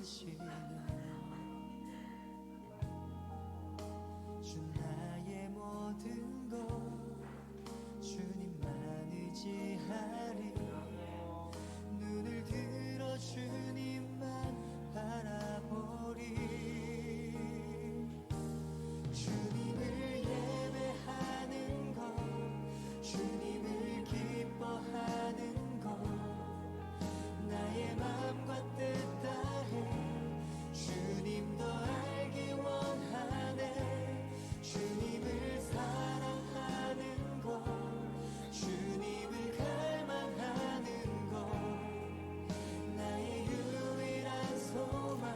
주 나의 모든 것 주님만 의지하리. 눈을 들어 주님만 바라보리. 주님을 예배하는 것, 주님을 기뻐하는 것, 나의 마음과 뜻 다해 주님 더 알기 원하네. 주님을 사랑하는 것, 주님을 갈망하는 것, 나의 유일한 소망이라.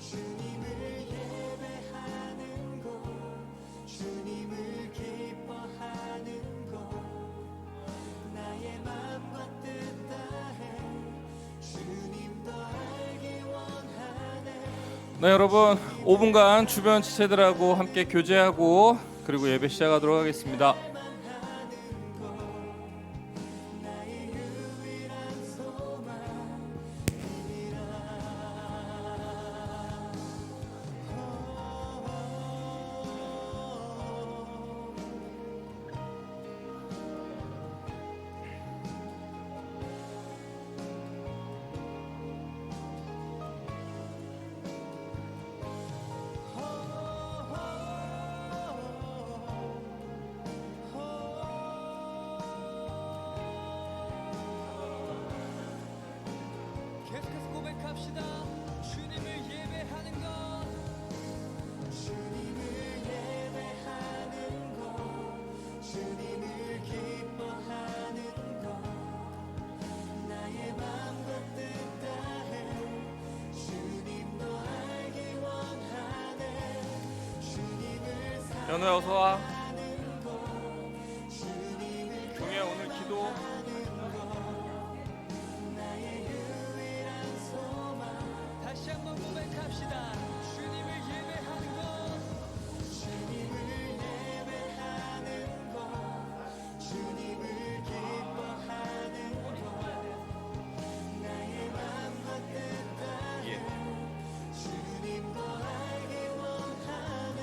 주님을 예배하는 것, 주님을 기뻐하는 것, 나의 마음과 뜻 다해 주님 더 알기 원하네. 네, 여러분 5분간 주변 지체들하고 함께 교제하고 그리고 예배 시작하도록 하겠습니다. 나의 유일한 소망이라. 계속해서 고백합시다. 주님을 예배하는 것, 주님을 예배하는 것, 주님을 기뻐하는 것, 나의 마음과 뜻 다해 주님 더 알기 원하네. 주님을 연우야 어서 와. 사랑하는 것, 주님을 종이야 오늘 기도. 나의 유일한 소망. 다시 한번 고백합시다. 주님을 예배하는 것, 주님을 예배하는 것, 주님을 기뻐하는 것, 나의 마음과 뜻 다해 주님 더 알기 원하네.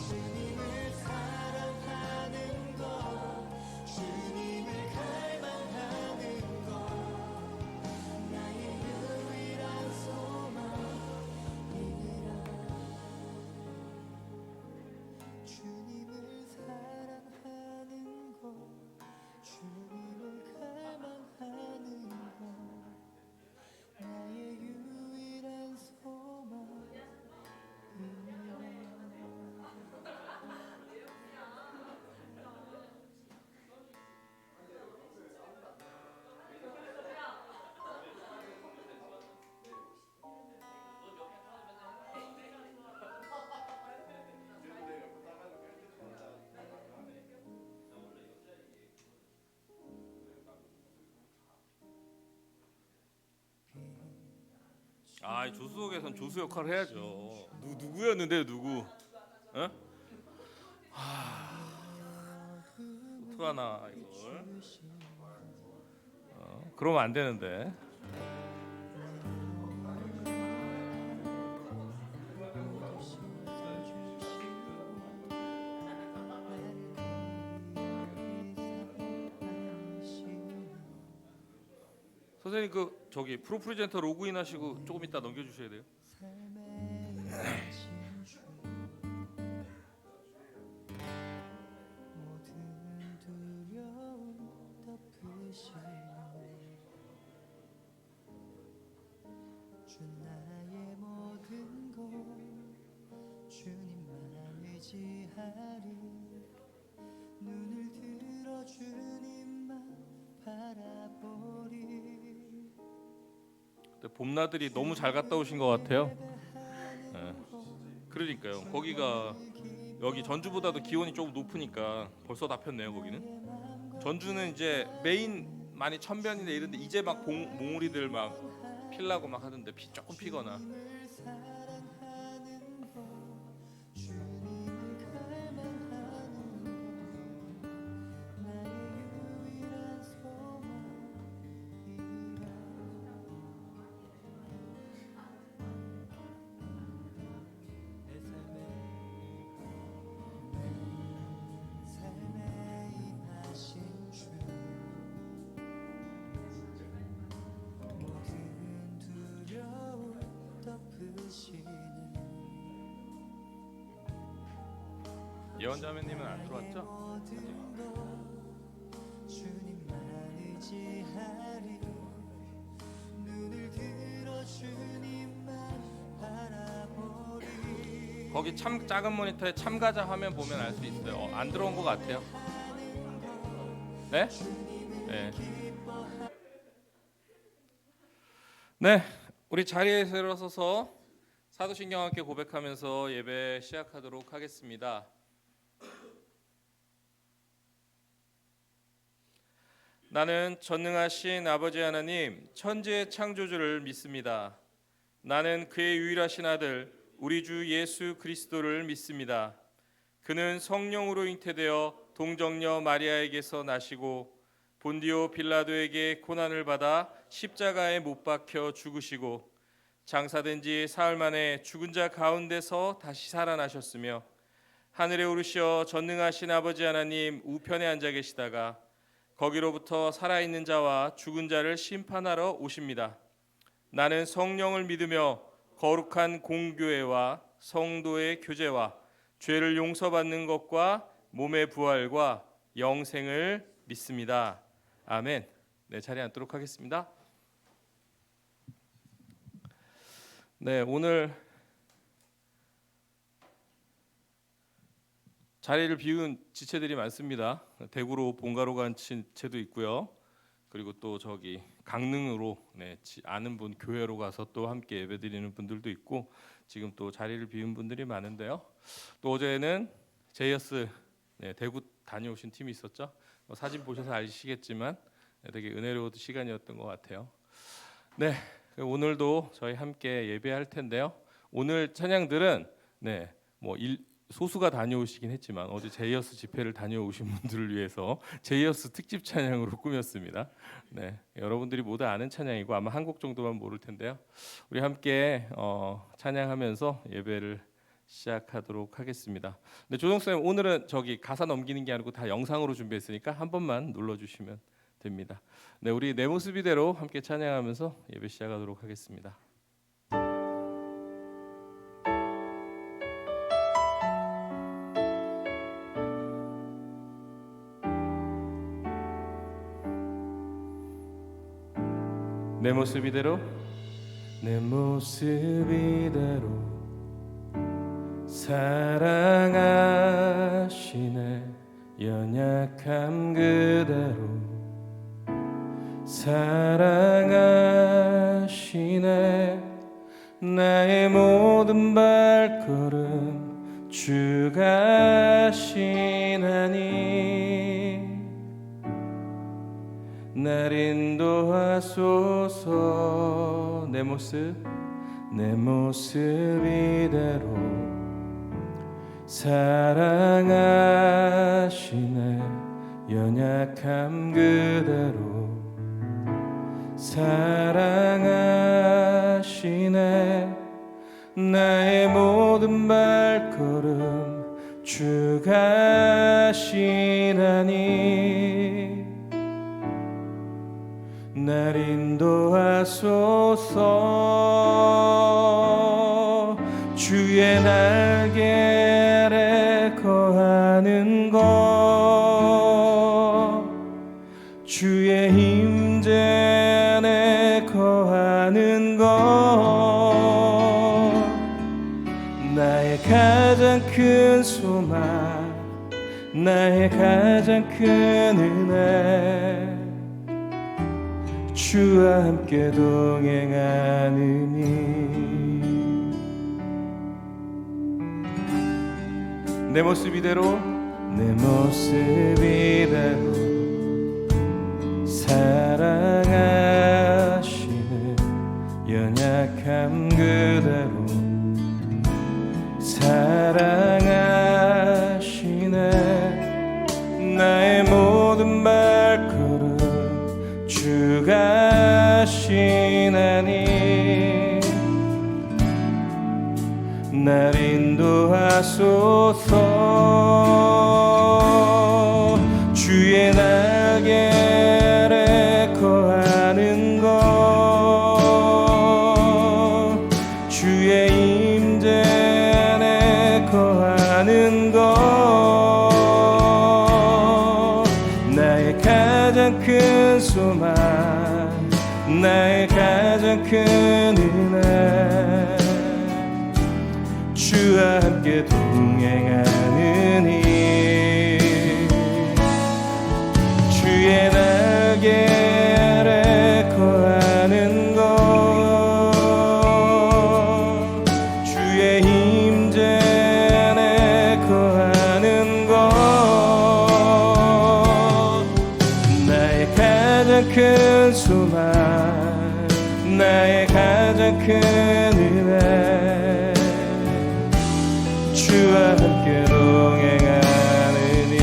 주님을 사랑하는 것, 주님을 갈망하는 것, 나의 유일한 소망이라. 주님을 사랑하는 것, 주님을 갈망하는 것, 나의 유일한 소망이라. 아, 조수석에선 조수 역할을 해야죠. 누구였는데 누구? 어? 어떡하나 이걸. 그러면 안 되는데. 선생님 그 저기 프로프리젠터 로그인 하시고 조금 이따 넘겨주셔야 돼요. 모든 두려움 덮으시네. 주 나의 모든 것 주님만 의지하리. 눈을 들어 주님만 바라보리. 근데 봄나들이 너무 잘 갔다 오신 것 같아요. 네. 그러니까요. 거기가 여기 전주보다도 기온이 조금 높으니까 벌써 다 폈네요. 거기는. 전주는 이제 메인 많이 천변이나 이런데 이제 막 몽우리들 막 필라고 막 하던데 피 조금 피거나. 예언자매님은 안 들어왔죠? 주님만 의지하리 눈을 들어 주님만 바라보리 거기 참 작은 모니터에 참가자 화면 보면 알 수 있어요. 안 들어온 것 같아요. 네? 네. 네, 우리 자리에서 일어서서 사도신경 함께 고백하면서 예배 시작하도록 하겠습니다. 나는 전능하신 아버지 하나님, 천지의 창조주를 믿습니다. 나는 그의 유일하신 아들, 우리 주 예수 그리스도를 믿습니다. 그는 성령으로 잉태되어 동정녀 마리아에게서 나시고 본디오 빌라도에게 고난을 받아 십자가에 못 박혀 죽으시고 장사된 지 사흘 만에 죽은 자 가운데서 다시 살아나셨으며 하늘에 오르시어 전능하신 아버지 하나님 우편에 앉아 계시다가 거기로부터 살아있는 자와 죽은 자를 심판하러 오십니다. 나는 성령을 믿으며 거룩한 공교회와 성도의 교제와 죄를 용서받는 것과 몸의 부활과 영생을 믿습니다. 아멘. 네, 자리에 앉도록 하겠습니다. 네, 오늘 자리를 비운 지체들이 많습니다. 대구로 본가로 간 지체도 있고요. 그리고 또 저기 강릉으로 아는 분 교회로 가서 또 함께 예배드리는 분들도 있고 지금 또 자리를 비운 분들이 많은데요. 또 어제는 제이어스 대구 다녀오신 팀이 있었죠. 사진 보셔서 아시겠지만 되게 은혜로운 시간이었던 것 같아요. 네, 오늘도 저희 함께 예배할 텐데요. 오늘 찬양들은 소수가 다녀오시긴 했지만 어제 제이어스 집회를 다녀오신 분들을 위해서 제이어스 특집 찬양으로 꾸몄습니다. 네, 여러분들이 모두 아는 찬양이고 아마 한 곡 정도만 모를 텐데요. 우리 함께 찬양하면서 예배를 시작하도록 하겠습니다. 네, 조정 쌤 오늘은 저기 가사 넘기는 게 아니고 다 영상으로 준비했으니까 한 번만 눌러주시면 됩니다. 네, 우리 내 모습 이대로 함께 찬양하면서 예배 시작하도록 하겠습니다. 내 모습 이대로 내 모습 이대로 사랑하시네 연약함 그대로 사랑하시네 나의 모든 발걸음 주가 하시나니 날 인도하소서 내 모습 이대로 사랑하시네 연약함 그대로 사랑하시네 나의 모든 발걸음 주가 하시나니 날 인도하소서 주의 날개 거하는 것 주의 임재 안에 거하는 것 나의 가장 큰 소망 나의 가장 큰 은혜 주와 함께 동행하느니 내 모습 이대로 사랑하시네 연약함 그대로 사랑하시네 나의 모든 발걸음 주가 하시나니 날 인도하소서 주의 날개 아래 거하는 것 주의 임재 안에 거하는 것 가장 큰 소망 나의 가장 큰 은혜 주와 함께 동행하는 일 주의 날개 아래 거하는 것 주의 임재 안에 거하는 것 나의 가장 큰 소망 나의 가장 큰 은혜 주와 함께 동행하는 일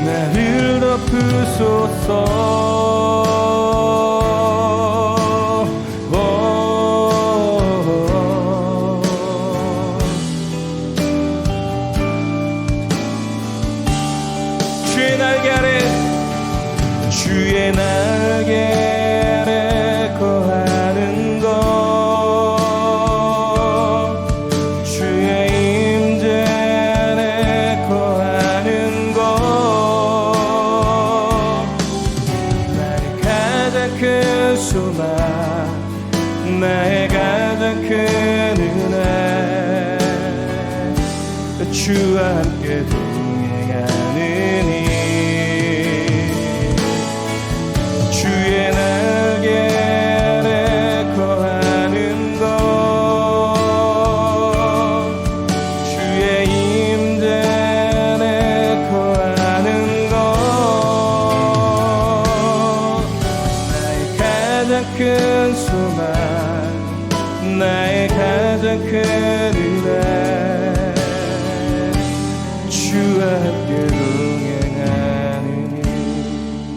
나를 덮으소서 주의 날개 아래 거하는 것 주의 임재 안에 거하는 것 나의 가장 큰 소망 나의 가장 큰 은혜 주와 함께 동행하는 일 주의 날개 아래 거하는 것 주의 임재 안에 거하는 것 나의 가장 큰 소망 나의 가장 큰 은혜 주와 함께 동행하는 일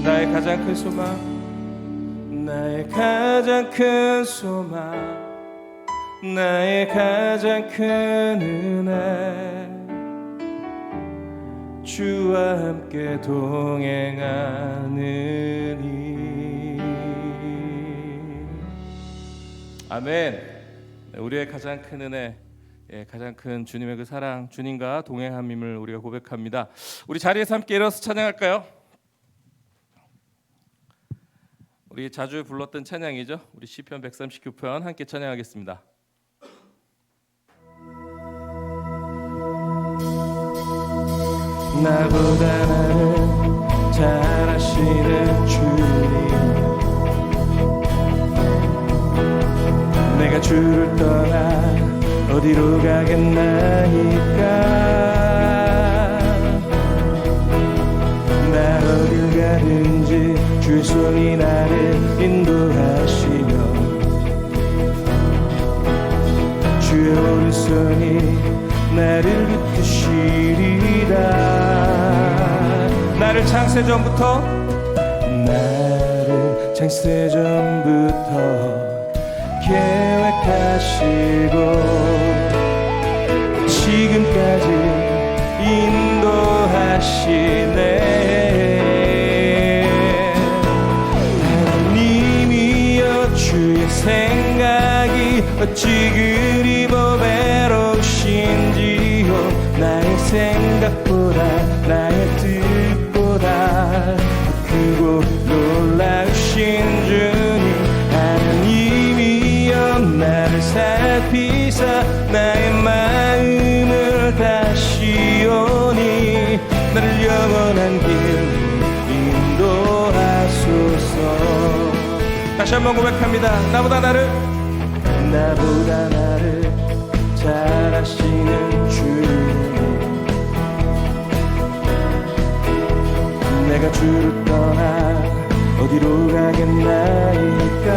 나의 가장 큰 소망 나의 가장 큰 소망 나의 가장 큰 은혜 주와 함께 동행하는 일 아멘. 우리의 가장 큰 은혜 가장 큰 주님의 그 사랑 주님과 동행함임을 우리가 고백합니다. 우리 자리에서 함께 일어서 찬양할까요? 우리 자주 불렀던 찬양이죠. 우리 시편 139편 함께 찬양하겠습니다. 나보다 나를 잘 아시는 주님 내가 주를 떠나 어디로 가겠나이까 나 어딜 가든지 주의 손이 나를 인도하시며 주의 오른손이 나를 붙드시리라 나를 창세전부터 계획하시고 지금까지 인도하시네 하나님이여 주의 생각이 어찌 그리 보배로우신지요 나의 생각보다 나의 뜻보다 크고 놀라우신 주님 하나님이여 나를 살피사 나의 마음을 다시오니 나를 영원한 길 인도하소서 다시 한번 고백합니다. 나보다 나를 잘 아시는 주님 내가 주를 떠나 어디로 가겠나이까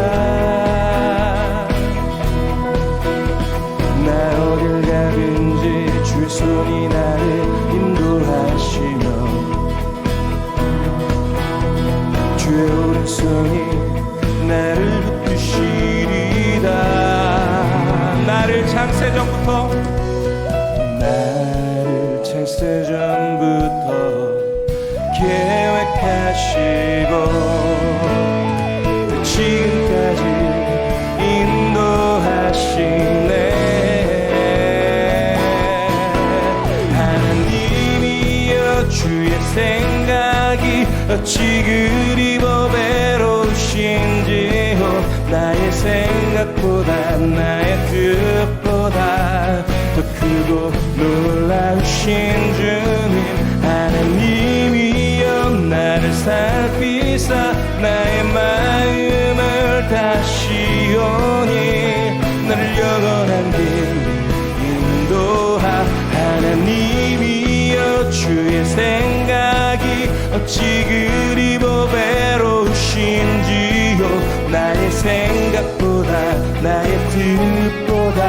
나 어딜 가든지 주의 손이 나를 인도하시며 주의 오른손이 나를 붙드시리다 나를 창세전부터 계획하 주시고 지금까지 인도하시네. 하나님이여 주의 생각이 어찌 그리 보배로우신지요. 나의 생각보다 나의 뜻보다 더 크고 놀라우신 주님. 하나님이여 나를 살피사 나의 마음을 다시 오니 나를 영원한 길로 인도하. 하나님이여 주의 생각이 어찌 그리 보배로우신지요. 나의 생각보다 나의 뜻보다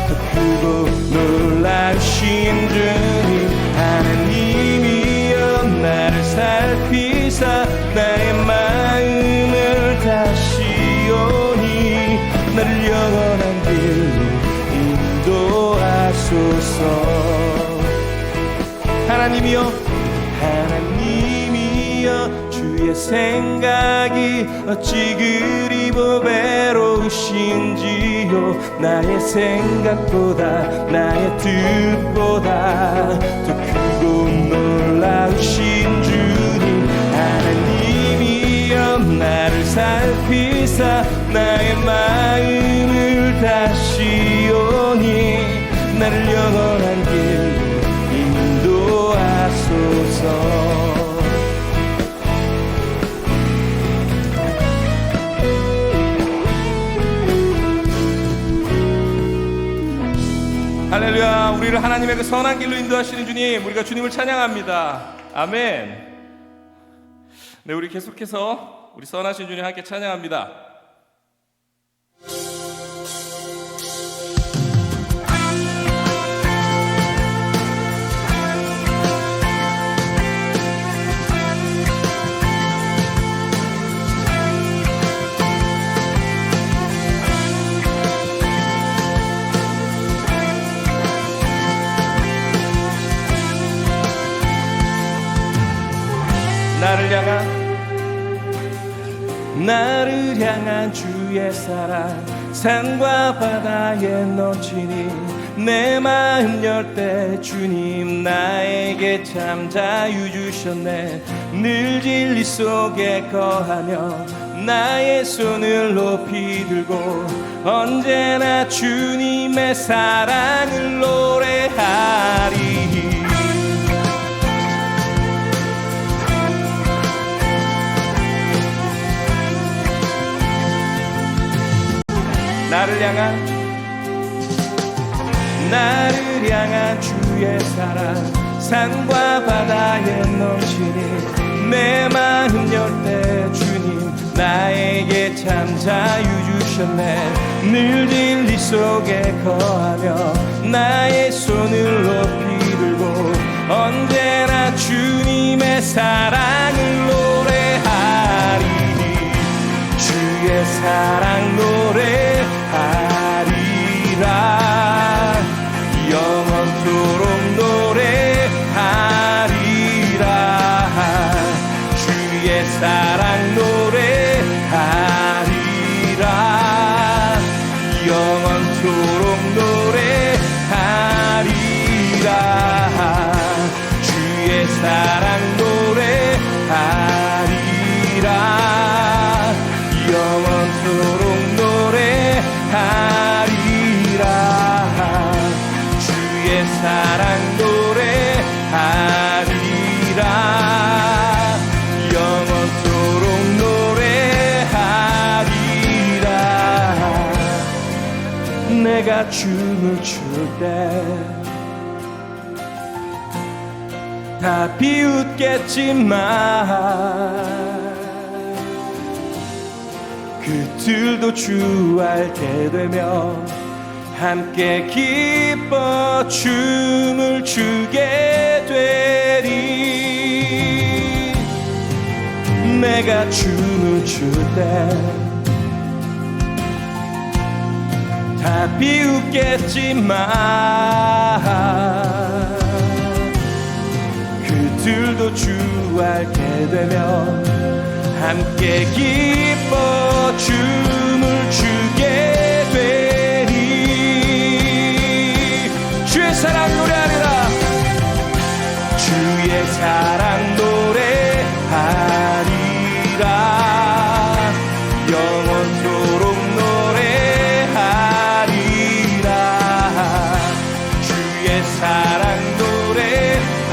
더 크고 놀라우신 주님. 하나님이여 나를 살피사 나의 마음을 다시 오니 나를 영원한 길로 인도하소서. 하나님이여 하나님이여 주의 생각이 어찌 그리 보배로우신지요. 나의 생각보다 나의 뜻보다 더 크고 놀라우신 주님. 하나님이여 나를 살피사 나의 마음을 다시 오니 나를 영원한 길로 인도하소서. 할렐루야. 우리를 하나님의 그 선한 길로 인도하시는 주님, 우리가 주님을 찬양합니다. 아멘. 네, 우리 계속해서 우리 선하신 주님 함께 찬양합니다. 나를 향한 주의 사랑 산과 바다에 넘치니 내 마음 열 때 주님 나에게 참 자유 주셨네. 늘 진리 속에 거하며 나의 손을 높이 들고 언제나 주님의 사랑을 노래하리. 나를 향한 주의 사랑 산과 바다에 넘치니 내 마음 열 때 주님 나에게 참 자유 주셨네. 늘 진리 속에 거하며 나의 손을 높이 들고 언제나 주님의 사랑을 노래하리. 주의 사랑 노래하리라. 영원토록 노래하리라. 주의 사랑 노래하리라. 영원토록 노래하리라. 주의 사랑 노래하리라. 영원토록 노래하리라. 주의 사랑 노래하리라. 영원토록 노래하리라. 내가 춤을 출 때 다 비웃겠지만 그들도 주할 때 되면 함께 기뻐 춤을 추게 되리. 내가 춤을 출 때 다 비웃겠지만 우리들도 주 알게 되면 함께 기뻐 춤을 추게 되리. 주의 사랑 노래하리라. 주의 사랑 노래하리라. 영원토록 노래하리라. 주의 사랑 노래하리라.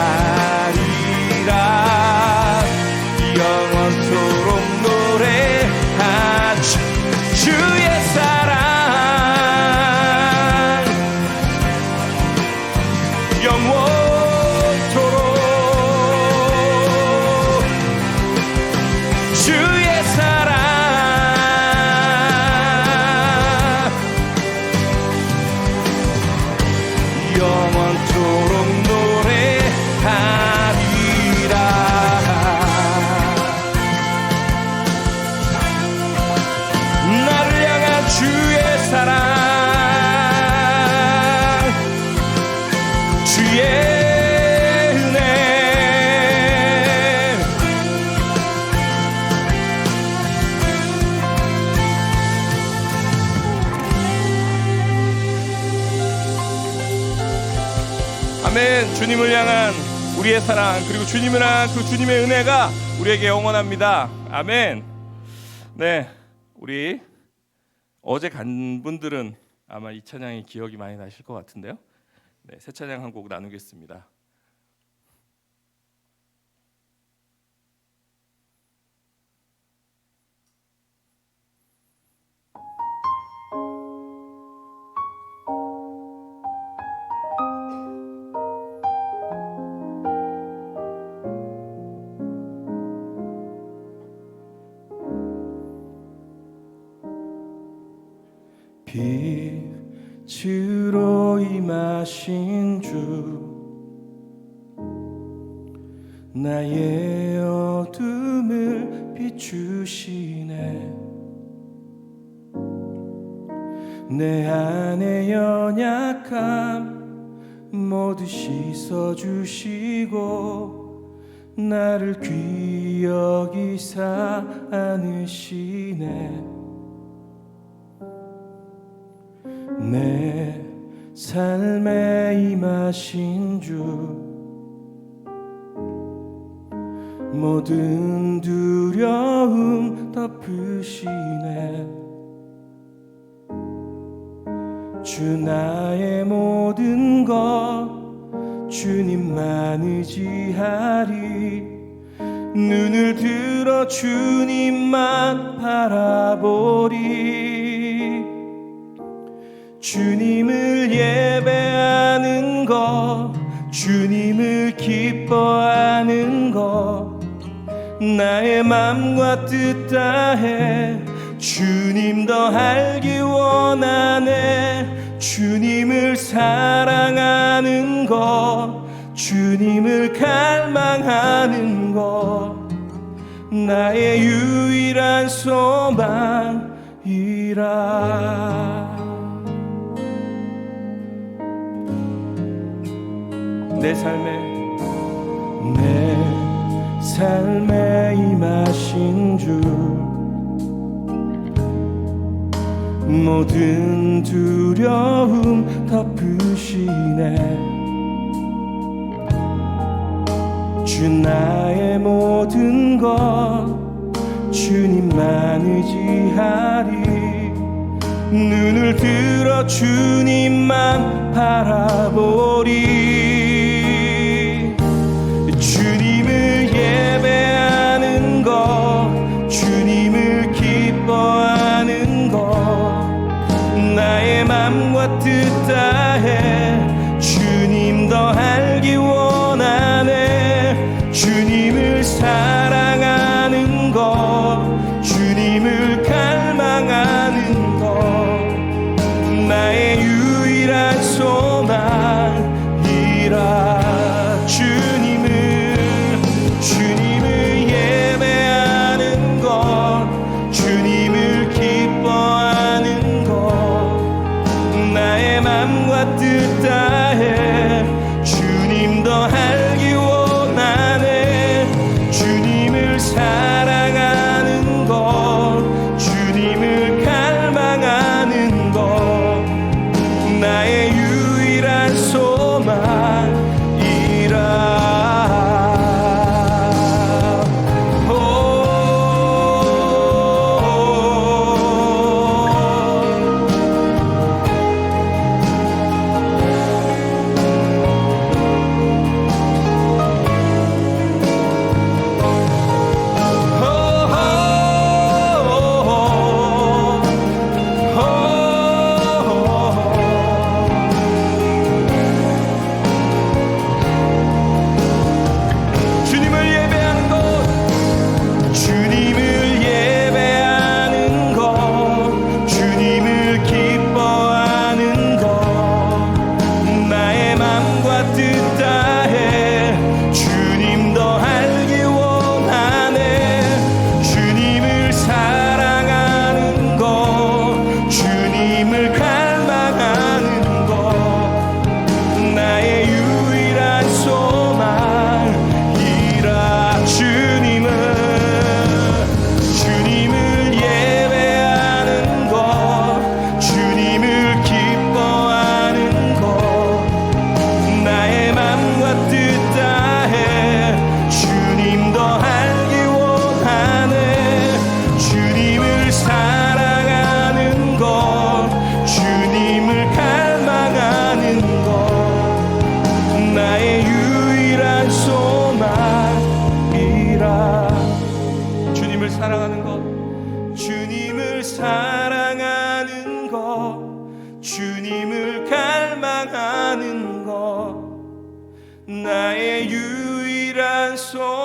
영원토록 노래하리. 주의 사랑 영원토록 주의 사랑 영원토록 노래하리라. 나를 향한 주의 사랑 주의 은혜 아멘. 주님을 향한 우리의 사랑 그리고 주님을 향한 그 주님의 은혜가 우리에게 영원합니다. 아멘. 네, 우리 어제 간 분들은 아마 이 찬양이 기억이 많이 나실 것 같은데요. 네, 새 찬양 한 곡 나누겠습니다. 빛으로 임하신 주 나의 어둠을 비추시네. 내 안의 연약함 모두 씻어주시고 나를 귀히 여기사 안으시네. 내 삶에 임하신 주 모든 두려움 덮으시네. 주 나의 모든 것 주님만 의지하리. 눈을 들어 주님만 바라보리. 주님을 예배하는 것 주님을 기뻐하는 것 나의 맘과 뜻 다해 주님 더 알기 원하네. 주님을 사랑하는 것 주님을 갈망하는 것 나의 유일한 소망이라. 내 삶에 임하신 주 모든 두려움 덮으시네. 주 나의 모든 것 주님만 의지하리. 눈을 들어 주님만 바라보리. 주님을 예배하는 것 주님을 기뻐하는 것 나의 맘과 뜻 다해 주님 더 알기 원하네. 주님을 사랑하는 것 주님을 갈망하는 것 나의 유일한 소망이라. 주님을 예배하는 것 주님을 기뻐하는 것 나의 맘과 뜻 다해 주님 더 알기 원하네.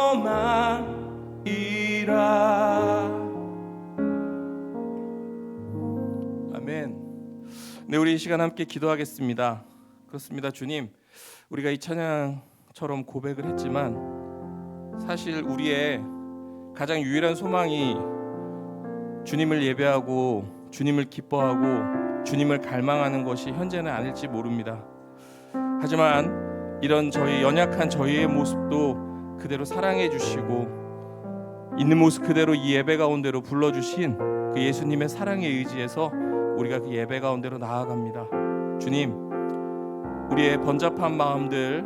소망이라. 아멘. 네, 우리 이 시간 함께 기도하겠습니다. 그렇습니다. 주님, 우리가 이 찬양처럼 고백을 했지만 사실 우리의 가장 유일한 소망이 주님을 예배하고 주님을 기뻐하고 주님을 갈망하는 것이 현재는 아닐지 모릅니다. 하지만 이런 저희 연약한 저희의 모습도 그대로 사랑해 주시고 있는 모습 그대로 이 예배 가운데로 불러주신 그 예수님의 사랑에 의지해서 우리가 그 예배 가운데로 나아갑니다. 주님, 우리의 번잡한 마음들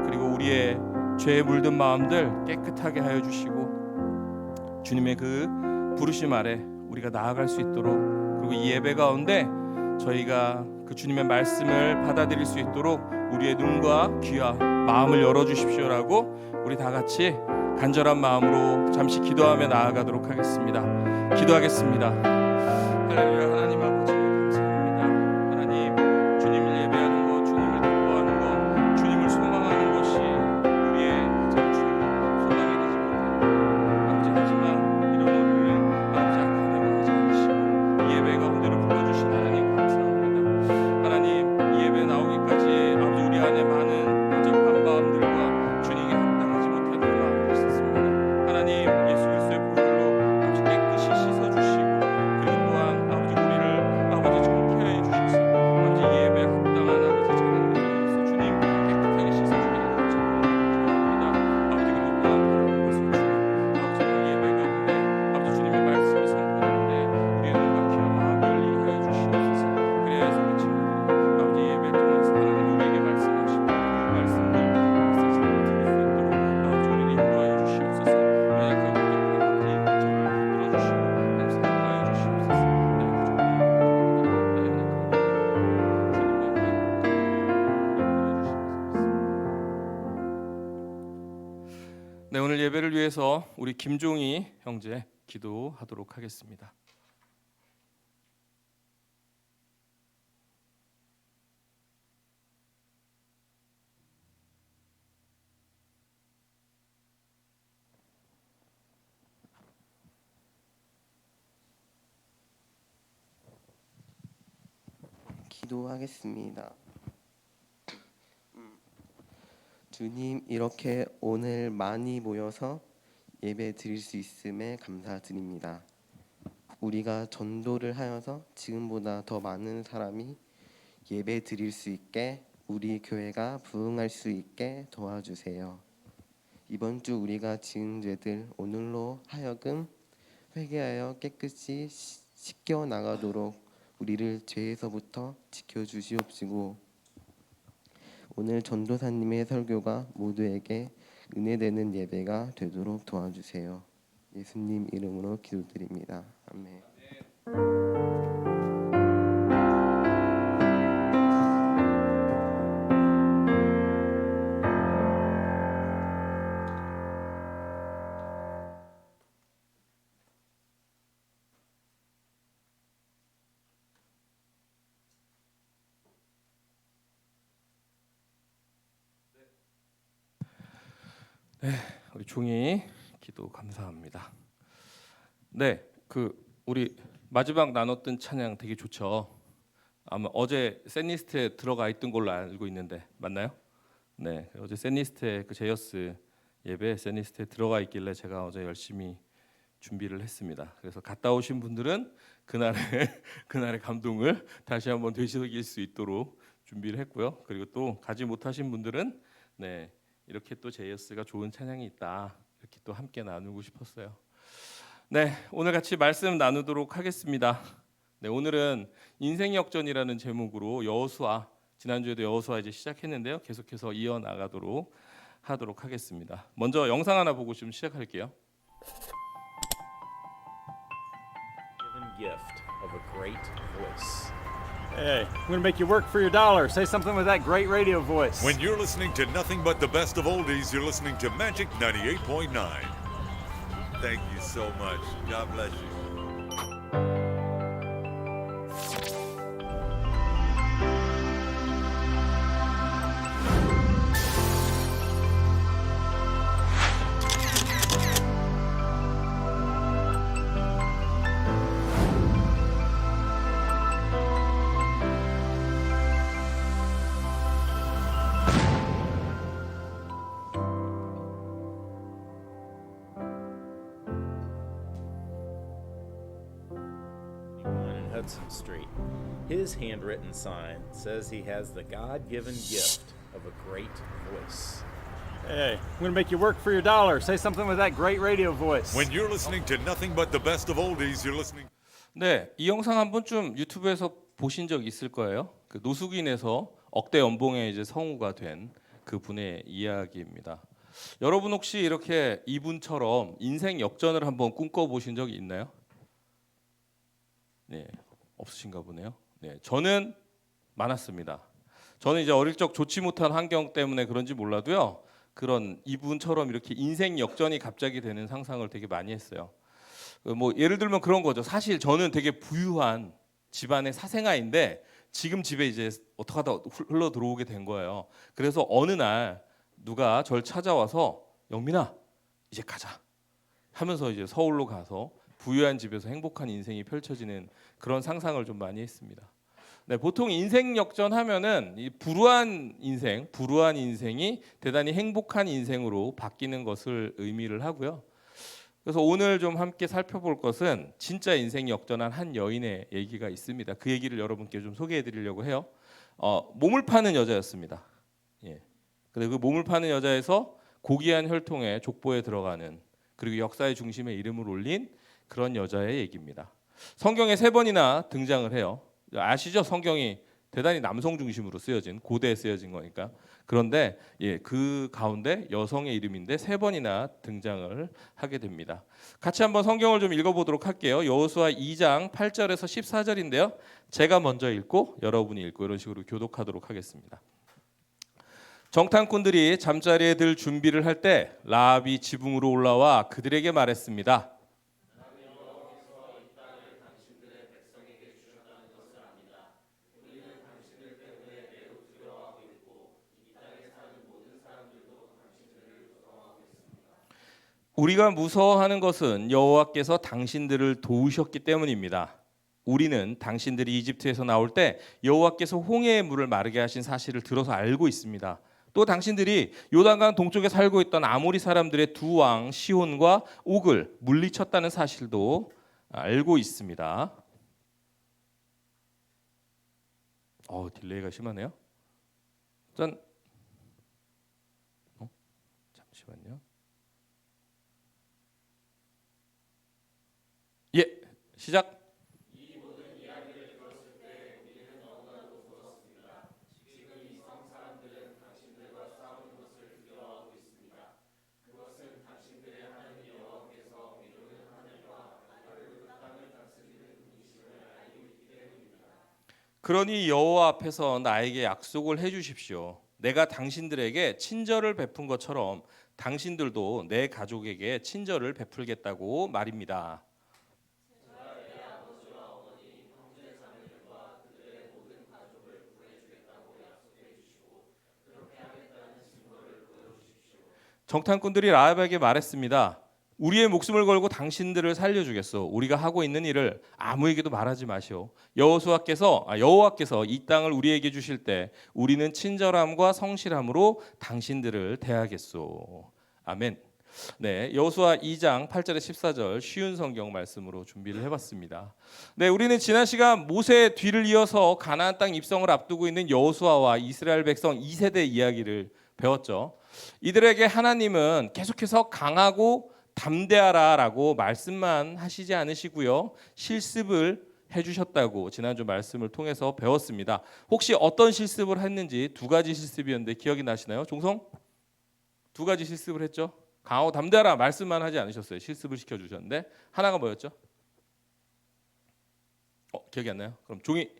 그리고 우리의 죄에 물든 마음들 깨끗하게 하여 주시고 주님의 그 부르심 아래 우리가 나아갈 수 있도록, 그리고 이 예배 가운데 저희가 그 주님의 말씀을 받아들일 수 있도록 우리의 눈과 귀와 마음을 열어주십시오라고 우리 다 같이 간절한 마음으로 잠시 기도하며 나아가도록 하겠습니다. 기도하겠습니다. 할렐루야. 하나님 아버지 감사합니다. 하나님, 주님을 예배하는 것, 주님을 기뻐하는 것, 주님을 소망하는 것이 우리의 가장 중요한 소망이 되지 못합니다. 아버지, 하지만 이런 우리를 아버지 악하다고 하지 않으시고 이 예배 가운데로 불러주신 하나님 감사합니다. 하나님, 이 예배 나오기까지 아버지 우리 안에 많은 복잡한 마음들과 주님께 합당하지 못한 마음들이 있었습니다. 하나님, 예수 그리스도의 보혈로 아버지 깨끗이 씻어주시고 그리고 또한 아버지 우리를 아버지 정케하여 주셔서 아버지 예배에 합당한 아버지 찬양을 드리면서 주님 깨끗하게 씻어주기를 감사합니다. 아버지, 그리고 또한 바라는 것은 주님 아버지 그 예배 가운데 아버지 주님의 말씀이 선포될 때 우리의 눈과 귀와 마음을 이해하여 주시옵소서. 그래야 우리 친구들이 아버지 예배를 통해서 하나님 우리에게 말씀하시고 그 말씀을 들을 수 있도록 아버지 우리를 인도하여 주시옵소서. 연약하고 부족한 아버지 저를 붙들어 주시고 하나님 사랑하여 주시옵소서. 내가 부족한 내 연약한 네, 오늘 예배를 위해서 우리 김종희 형제 기도하도록 하겠습니다. 기도하겠습니다. 주님, 이렇게 오늘 많이 모여서 예배 드릴 수 있음에 감사드립니다. 우리가 전도를 하여서 지금보다 더 많은 사람이 예배 드릴 수 있게, 우리 교회가 부흥할 수 있게 도와주세요. 이번 주 우리가 지은 죄들 오늘로 하여금 회개하여 깨끗이 씻겨 나가도록 우리를 죄에서부터 지켜주시옵시고, 오늘 전도사님의 설교가 모두에게 은혜되는 예배가 되도록 도와주세요. 예수님 이름으로 기도드립니다. 아멘. 우리 종이 기도 감사합니다. 네, 우리 마지막 나눴던 찬양 되게 좋죠. 아마 어제 셋리스트에 들어가 있던 걸로 알고 있는데 맞나요? 네, 어제 셋리스트에 그 제이어스 예배 셋리스트에 들어가 있길래 제가 어제 열심히 준비를 했습니다. 그래서 갔다 오신 분들은 그날의 감동을 다시 한번 되새길 수 있도록 준비를 했고요. 그리고 또 가지 못하신 분들은 네, 이렇게 또 제이어스가 좋은 찬양이 있다, 이렇게 또 함께 나누고 싶었어요. 네, 오늘 같이 말씀 나누도록 하겠습니다. 네, 오늘은 인생 역전이라는 제목으로 여호수아, 지난주에도 여호수아 이제 시작했는데요. 계속해서 이어나가도록 하도록 하겠습니다. 먼저 영상 하나 보고 좀 시작할게요. Given gift of a great voice. Hey, I'm gonna make you work for your dollar. Say something with that great radio voice. When you're listening to nothing but the best of oldies, you're listening to Magic 98.9. Thank you so much. God bless you. Hudson Street. His handwritten sign says he has the God-given gift of a great voice. Hey, I'm going to make you work for your dollar. Say something with that great radio voice. When you're listening to nothing but the best of oldies, you're listening. 네, 이 영상 한 번쯤 유튜브에서 보신 적 있을 거예요. 그 노숙인에서 억대 연봉의 이제 성우가 된 그 분의 이야기입니다. 여러분 혹시 이렇게 이분처럼 인생 역전을 한번 꿈꿔보신 적이 있나요? 네, 없으신가 보네요. 네, 저는 많았습니다. 저는 이제 어릴 적 좋지 못한 환경 때문에 그런지 몰라도요. 그런 이분처럼 이렇게 인생 역전이 갑자기 되는 상상을 되게 많이 했어요. 뭐 예를 들면 그런 거죠. 사실 저는 되게 부유한 집안의 사생아인데 지금 집에 이제 어떻게 하다 흘러 들어오게 된 거예요. 그래서 어느 날 누가 절 찾아와서 영민아 이제 가자 하면서 이제 서울로 가서 부유한 집에서 행복한 인생이 펼쳐지는 그런 상상을 좀 많이 했습니다. 네, 보통 인생 역전하면은 이 불우한 인생이 대단히 행복한 인생으로 바뀌는 것을 의미를 하고요. 그래서 오늘 좀 함께 살펴볼 것은 진짜 인생 역전한 한 여인의 얘기가 있습니다. 그 얘기를 여러분께 좀 소개해드리려고 해요. 몸을 파는 여자였습니다. 예. 근데 그 몸을 파는 여자에서 고귀한 혈통의 족보에 들어가는 그리고 역사의 중심에 이름을 올린 그런 여자의 얘기입니다. 성경에 3번이나 등장을 해요. 아시죠? 성경이 대단히 남성 중심으로 쓰여진 고대에 쓰여진 거니까. 그런데 예, 그 가운데 여성의 이름인데 3번이나 등장을 하게 됩니다. 같이 한번 성경을 좀 읽어보도록 할게요. 여호수아 2장 8절에서 14절인데요. 제가 먼저 읽고 여러분이 읽고 이런 식으로 교독하도록 하겠습니다. 정탐꾼들이 잠자리에 들 준비를 할 때 라합이 지붕으로 올라와 그들에게 말했습니다. 우리가 무서워하는 것은 여호와께서 당신들을 도우셨기 때문입니다. 우리는 당신들이 이집트에서 나올 때 여호와께서 홍해의 물을 마르게 하신 사실을 들어서 알고 있습니다. 또 당신들이 요단강 동쪽에 살고 있던 아모리 사람들의 두 왕 시혼과 옥을 물리쳤다는 사실도 알고 있습니다. 딜레이가 심하네요. 일단 잠시만요. 예, 시작. 그러니 여호와 앞에서 나에게 약속을 해주십시오. 내가 당신들에게 친절을 베푼 것처럼 당신들도 내 가족에게 친절을 베풀겠다고 말입니다. 정탐꾼들이 라합에게 말했습니다. 우리의 목숨을 걸고 당신들을 살려주겠소. 우리가 하고 있는 일을 아무에게도 말하지 마시오. 여호와께서 이 땅을 우리에게 주실 때 우리는 친절함과 성실함으로 당신들을 대하겠소. 아멘. 네, 여호수아 2장 8절에 14절 쉬운 성경 말씀으로 준비를 해봤습니다. 네, 우리는 지난 시간 모세의 뒤를 이어서 가나안 땅 입성을 앞두고 있는 여호수아와 이스라엘 백성 2세대 이야기를 배웠죠. 이들에게 하나님은 계속해서 강하고 담대하라라고 말씀만 하시지 않으시고요. 실습을 해주셨다고 지난주 말씀을 통해서 배웠습니다. 혹시 어떤 실습을 했는지 2가지 실습이었는데 기억이 나시나요? 종성? 2가지 실습을 했죠. 강하고 담대하라 말씀만 하지 않으셨어요. 실습을 시켜주셨는데 하나가 뭐였죠? 기억이 안 나요? 그럼 종이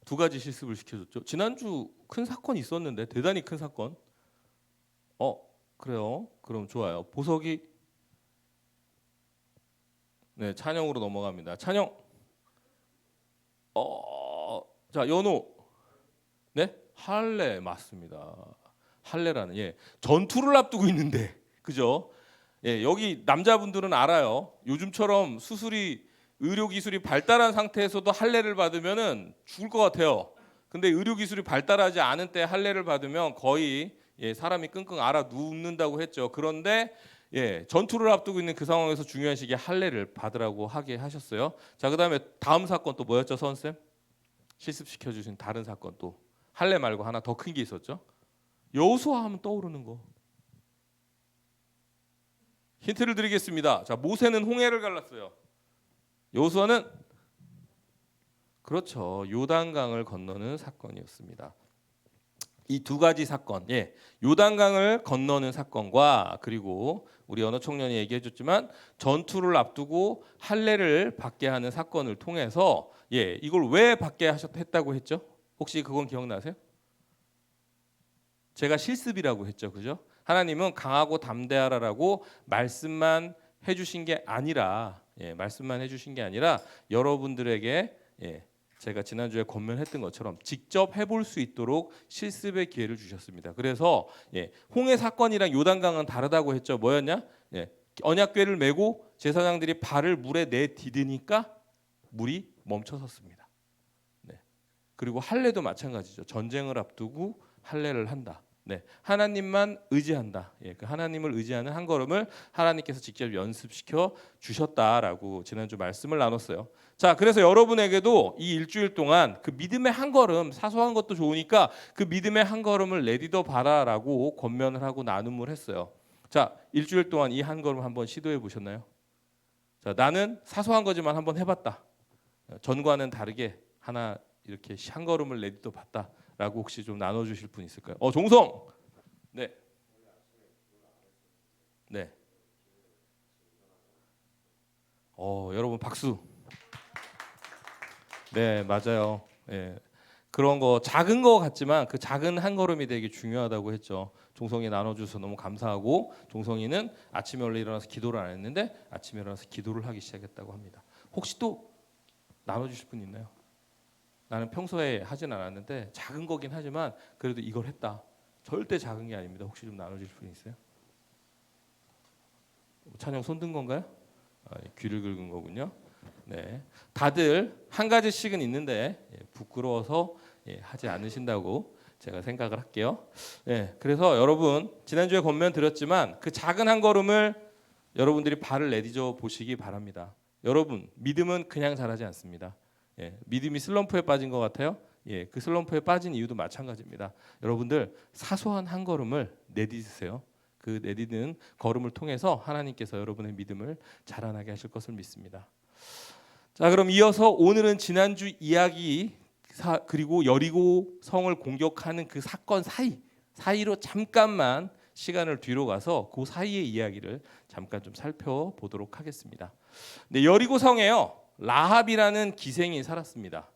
2가지 실습을 시켜줬죠. 지난주 큰 사건이 있었는데 대단히 큰 사건. 그래요. 그럼 좋아요. 보석이 네, 찬영으로 넘어갑니다. 찬영. 자, 연호. 네? 할례 맞습니다. 할례라는 전투를 앞두고 있는데. 그죠? 예, 여기 남자분들은 알아요. 요즘처럼 의료 기술이 발달한 상태에서도 할례를 받으면은 죽을 것 같아요. 근데 의료 기술이 발달하지 않은 때 할례를 받으면 거의 사람이 끙끙 앓아 눕는다고 했죠. 그런데 예, 전투를 앞두고 있는 그 상황에서 중요한 시기에 할례를 받으라고 하게 하셨어요. 자, 그다음에 다음 사건 또 뭐였죠, 선쌤? 실습시켜 주신 다른 사건 또 할례 말고 하나 더 큰 게 있었죠. 여호수아 하면 떠오르는 거. 힌트를 드리겠습니다. 자, 모세는 홍해를 갈랐어요. 여호수아는 그렇죠. 요단강을 건너는 사건이었습니다. 이 두 가지 사건, 예, 요단강을 건너는 사건과 그리고 우리 언어 청년이 얘기해줬지만 전투를 앞두고 할례를 받게 하는 사건을 통해서 예, 이걸 왜 받게 했다고 했죠? 혹시 그건 기억나세요? 제가 실습이라고 했죠, 그죠? 하나님은 강하고 담대하라라고 말씀만 해주신 게 아니라, 예, 말씀만 해주신 게 아니라 여러분들에게 예, 제가 지난주에 권면했던 것처럼 직접 해볼 수 있도록 실습의 기회를 주셨습니다. 그래서 예, 홍해 사건이랑 요단강은 다르다고 했죠. 뭐였냐? 예, 언약궤를 메고 제사장들이 발을 물에 내디디니까 물이 멈춰섰습니다. 네. 그리고 할례도 마찬가지죠. 전쟁을 앞두고 할례를 한다. 네, 하나님만 의지한다. 예, 그 하나님을 의지하는 한 걸음을 하나님께서 직접 연습시켜 주셨다라고 지난주 말씀을 나눴어요. 자, 그래서 여러분에게도 이 일주일 동안 그 믿음의 한 걸음, 사소한 것도 좋으니까 그 믿음의 한 걸음을 내디뎌 봐라라고 권면을 하고 나눔을 했어요. 자, 일주일 동안 이 한 걸음 한번 시도해 보셨나요? 자, 나는 사소한 거지만 한번 해봤다. 전과는 다르게 하나 이렇게 한 걸음을 내디뎌 봤다. 라고 혹시 좀 나눠주실 분 있을까요? 종성. 네. 네. 여러분 박수. 네, 맞아요. 예. 그런 거 작은 거 같지만 그 작은 한 걸음이 되게 중요하다고 했죠. 종성이 나눠줘서 너무 감사하고 종성이는 아침에 원래 일어나서 기도를 안 했는데 아침에 일어나서 기도를 하기 시작했다고 합니다. 혹시 또 나눠주실 분 있나요? 나는 평소에 하진 않았는데 작은 거긴 하지만 그래도 이걸 했다. 절대 작은 게 아닙니다. 혹시 좀 나눠주실 분 있어요? 찬영 손든 건가요? 귀를 긁은 거군요. 네, 다들 한 가지씩은 있는데 부끄러워서 하지 않으신다고 제가 생각을 할게요. 네, 그래서 여러분 지난주에 권면 드렸지만 그 작은 한 걸음을 여러분들이 발을 내디뎌 보시기 바랍니다. 여러분 믿음은 그냥 자라지 않습니다. 예, 믿음이 슬럼프에 빠진 것 같아요. 예, 그 슬럼프에 빠진 이유도 마찬가지입니다. 여러분들 사소한 한 걸음을 내디디세요. 그 내디디는 걸음을 통해서 하나님께서 여러분의 믿음을 자라나게 하실 것을 믿습니다. 자, 그럼 이어서 오늘은 지난주 이야기 그리고 여리고 성을 공격하는 그 사건 사이로 잠깐만 시간을 뒤로 가서 그 사이의 이야기를 잠깐 좀 살펴보도록 하겠습니다. 네, 여리고 성에요. 라합이라는 기생이 살았습니다.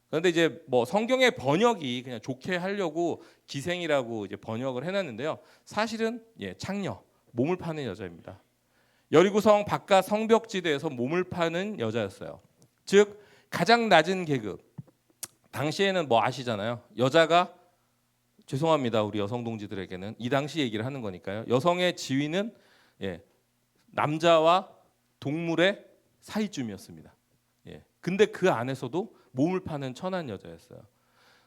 그런데 이제 뭐 성경의 번역이 그냥 좋게 하려고 기생이라고 이제 번역을 해놨는데요. 사실은 창녀, 몸을 파는 여자입니다. 여리고성 바깥 성벽지대에서 몸을 파는 여자였어요. 즉 가장 낮은 계급. 당시에는 뭐 아시잖아요. 여자가 죄송합니다. 우리 여성 동지들에게는 이 당시 얘기를 하는 거니까요. 여성의 지위는 남자와 동물의 사이쯤이었습니다. 근데 그 안에서도 몸을 파는 천한 여자였어요.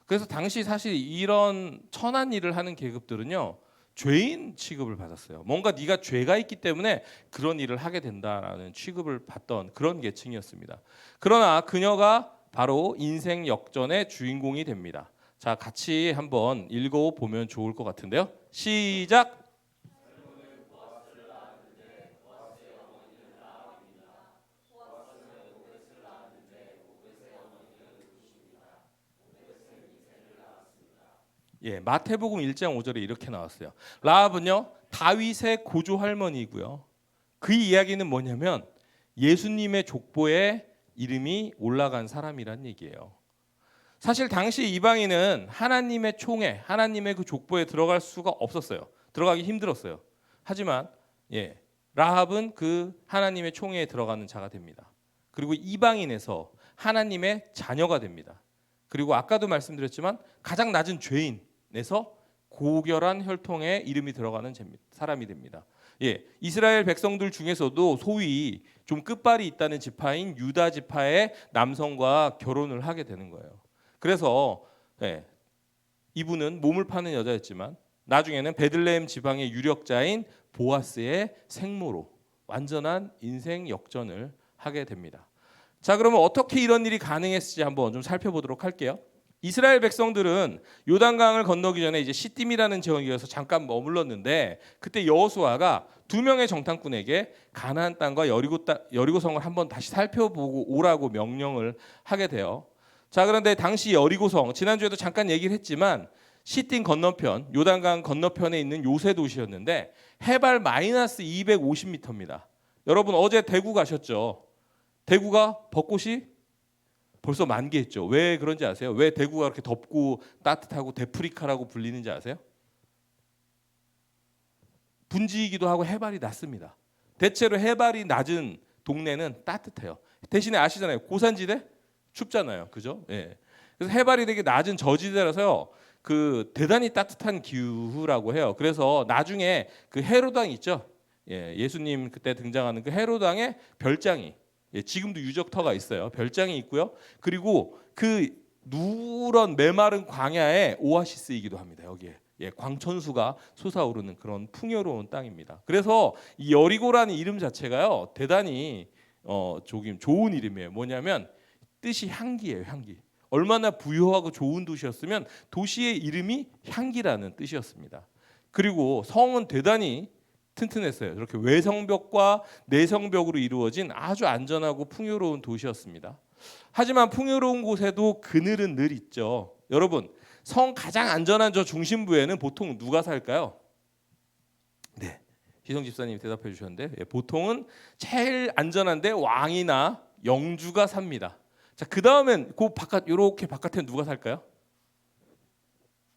그래서 당시 사실 이런 천한 일을 하는 계급들은요, 죄인 취급을 받았어요. 뭔가 네가 죄가 있기 때문에 그런 일을 하게 된다라는 취급을 받던 그런 계층이었습니다. 그러나 그녀가 바로 인생 역전의 주인공이 됩니다. 자, 같이 한번 읽어보면 좋을 것 같은데요. 시작. 마태복음 1장 5절에 이렇게 나왔어요. 라합은요 다윗의 고조 할머니이고요. 그 이야기는 뭐냐면 예수님의 족보에 이름이 올라간 사람이란 얘기예요. 사실 당시 이방인은 하나님의 총회, 하나님의 그 족보에 들어갈 수가 없었어요. 들어가기 힘들었어요. 하지만 라합은 그 하나님의 총회에 들어가는 자가 됩니다. 그리고 이방인에서 하나님의 자녀가 됩니다. 그리고 아까도 말씀드렸지만 가장 낮은 죄인에서 고결한 혈통에 이름이 들어가는 사람이 됩니다. 이스라엘 백성들 중에서도 소위 좀 끝발이 있다는 지파인 유다 지파의 남성과 결혼을 하게 되는 거예요. 그래서 이분은 몸을 파는 여자였지만 나중에는 베들레헴 지방의 유력자인 보아스의 생모로 완전한 인생 역전을 하게 됩니다. 자, 그러면 어떻게 이런 일이 가능했을지 한번 좀 살펴보도록 할게요. 이스라엘 백성들은 요단강을 건너기 전에 이제 시딤이라는 지역에서 잠깐 머물렀는데 그때 여호수아가 두 명의 정탐꾼에게 가나안 땅과 여리고성을 한번 다시 살펴보고 오라고 명령을 하게 돼요. 자, 그런데 당시 여리고성 지난주에도 잠깐 얘기를 했지만 시딤 건너편 요단강 건너편에 있는 요새 도시였는데 해발 마이너스 250m입니다. 여러분 어제 대구 가셨죠? 대구가 벚꽃이 벌써 만개했죠. 왜 그런지 아세요? 왜 대구가 그렇게 덥고 따뜻하고 데프리카라고 불리는지 아세요? 분지이기도 하고 해발이 낮습니다. 대체로 해발이 낮은 동네는 따뜻해요. 대신에 아시잖아요. 고산지대 춥잖아요. 그죠? 예. 그래서 해발이 되게 낮은 저지대라서요. 그 대단히 따뜻한 기후라고 해요. 그래서 나중에 그 헤로당 있죠? 예, 예수님 그때 등장하는 그 헤로당의 별장이 지금도 유적터가 있어요. 별장이 있고요. 그리고 그 누런 메마른 광야의 오아시스이기도 합니다. 여기에 광천수가 솟아오르는 그런 풍요로운 땅입니다. 그래서 이 여리고라는 이름 자체가요 대단히 조금 좋은 이름이에요. 뭐냐면 뜻이 향기예요. 향기. 얼마나 부유하고 좋은 도시였으면 도시의 이름이 향기라는 뜻이었습니다. 그리고 성은 대단히 튼튼했어요. 이렇게 외성벽과 내성벽으로 이루어진 아주 안전하고 풍요로운 도시였습니다. 하지만 풍요로운 곳에도 그늘은 늘 있죠. 여러분, 성 가장 안전한 저 중심부에는 보통 누가 살까요? 네, 희성 집사님이 대답해 주셨는데 보통은 제일 안전한데 왕이나 영주가 삽니다. 자, 그 다음엔 그 바깥 이렇게 바깥에 누가 살까요?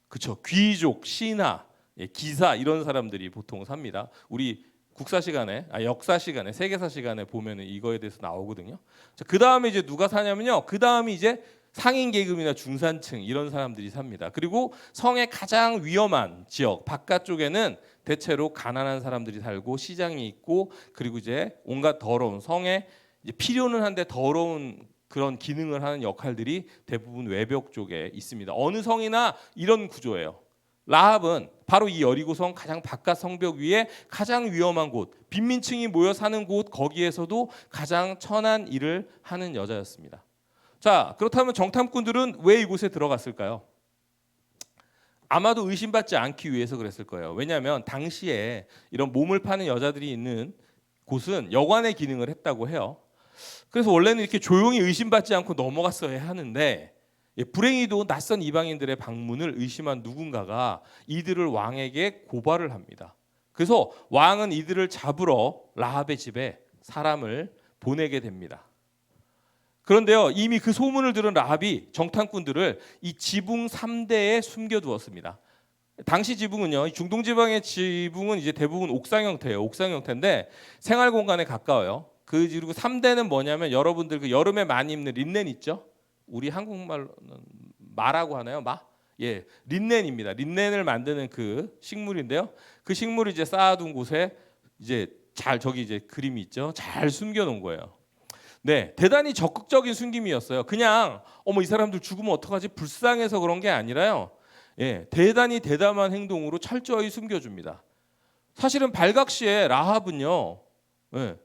그렇죠. 귀족, 신하, 기사 이런 사람들이 보통 삽니다. 우리 국사 시간에, 역사 시간에, 세계사 시간에 보면은 이거에 대해서 나오거든요. 자, 그 다음에 이제 누가 사냐면요. 그 다음이 이제 상인 계급이나 중산층 이런 사람들이 삽니다. 그리고 성의 가장 위험한 지역 바깥쪽에는 대체로 가난한 사람들이 살고 시장이 있고 그리고 이제 온갖 더러운 성에 이제 필요는 한데 더러운 그런 기능을 하는 역할들이 대부분 외벽 쪽에 있습니다. 어느 성이나 이런 구조예요. 라합은 바로 이 여리고성 가장 바깥 성벽 위에 가장 위험한 곳, 빈민층이 모여 사는 곳 거기에서도 가장 천한 일을 하는 여자였습니다. 자, 그렇다면 정탐꾼들은 왜 이곳에 들어갔을까요? 아마도 의심받지 않기 위해서 그랬을 거예요. 왜냐하면 당시에 이런 몸을 파는 여자들이 있는 곳은 여관의 기능을 했다고 해요. 그래서 원래는 이렇게 조용히 의심받지 않고 넘어갔어야 하는데 불행히도 낯선 이방인들의 방문을 의심한 누군가가 이들을 왕에게 고발을 합니다. 그래서 왕은 이들을 잡으러 라합의 집에 사람을 보내게 됩니다. 그런데요, 이미 그 소문을 들은 라합이 정탐꾼들을 이 지붕 3대에 숨겨두었습니다. 당시 지붕은요, 중동 지방의 지붕은 이제 대부분 옥상 형태예요. 옥상 형태인데 생활 공간에 가까워요. 그리고 3대는 뭐냐면 여러분들 그 여름에 많이 입는 린넨 있죠? 우리 한국말로는 마라고 하나요? 마? 예, 린넨입니다. 린넨을 만드는 그 식물인데요. 그 식물을 이제 쌓아둔 곳에 이제 잘 저기 이제 그림이 있죠. 잘 숨겨놓은 거예요. 네, 대단히 적극적인 숨김이었어요. 그냥 이 사람들 죽으면 어떡하지? 불쌍해서 그런 게 아니라요. 예, 대단히 대담한 행동으로 철저히 숨겨줍니다. 사실은 발각시에 라합은요. 예,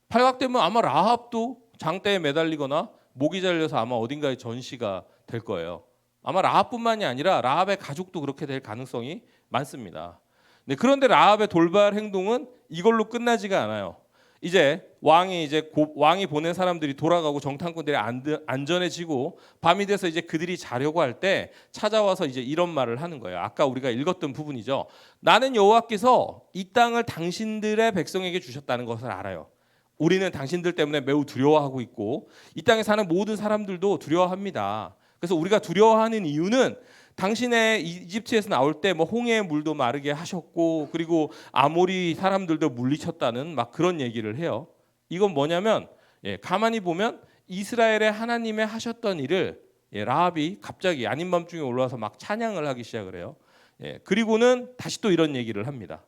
발각되면 아마 라합도 장대에 매달리거나 목이 잘려서 아마 어딘가에 전시가 될 거예요. 아마 라합뿐만이 아니라 라합의 가족도 그렇게 될 가능성이 많습니다. 네, 그런데 라합의 돌발 행동은 이걸로 끝나지가 않아요. 이제 왕이 보낸 사람들이 돌아가고 정탐꾼들이 안전해지고 밤이 돼서 이제 그들이 자려고 할 때 찾아와서 이제 이런 말을 하는 거예요. 아까 우리가 읽었던 부분이죠. 나는 여호와께서 이 땅을 당신들의 백성에게 주셨다는 것을 알아요. 우리는 당신들 때문에 매우 두려워하고 있고 이 땅에 사는 모든 사람들도 두려워합니다. 그래서 우리가 두려워하는 이유는 당신의 이집트에서 나올 때 뭐 홍해의 물도 마르게 하셨고 그리고 아모리 사람들도 물리쳤다는 막 그런 얘기를 해요. 이건 뭐냐면 가만히 보면 이스라엘의 하나님의 하셨던 일을 라합이 갑자기 아닌 밤중에 올라와서 막 찬양을 하기 시작을 해요. 그리고는 다시 또 이런 얘기를 합니다.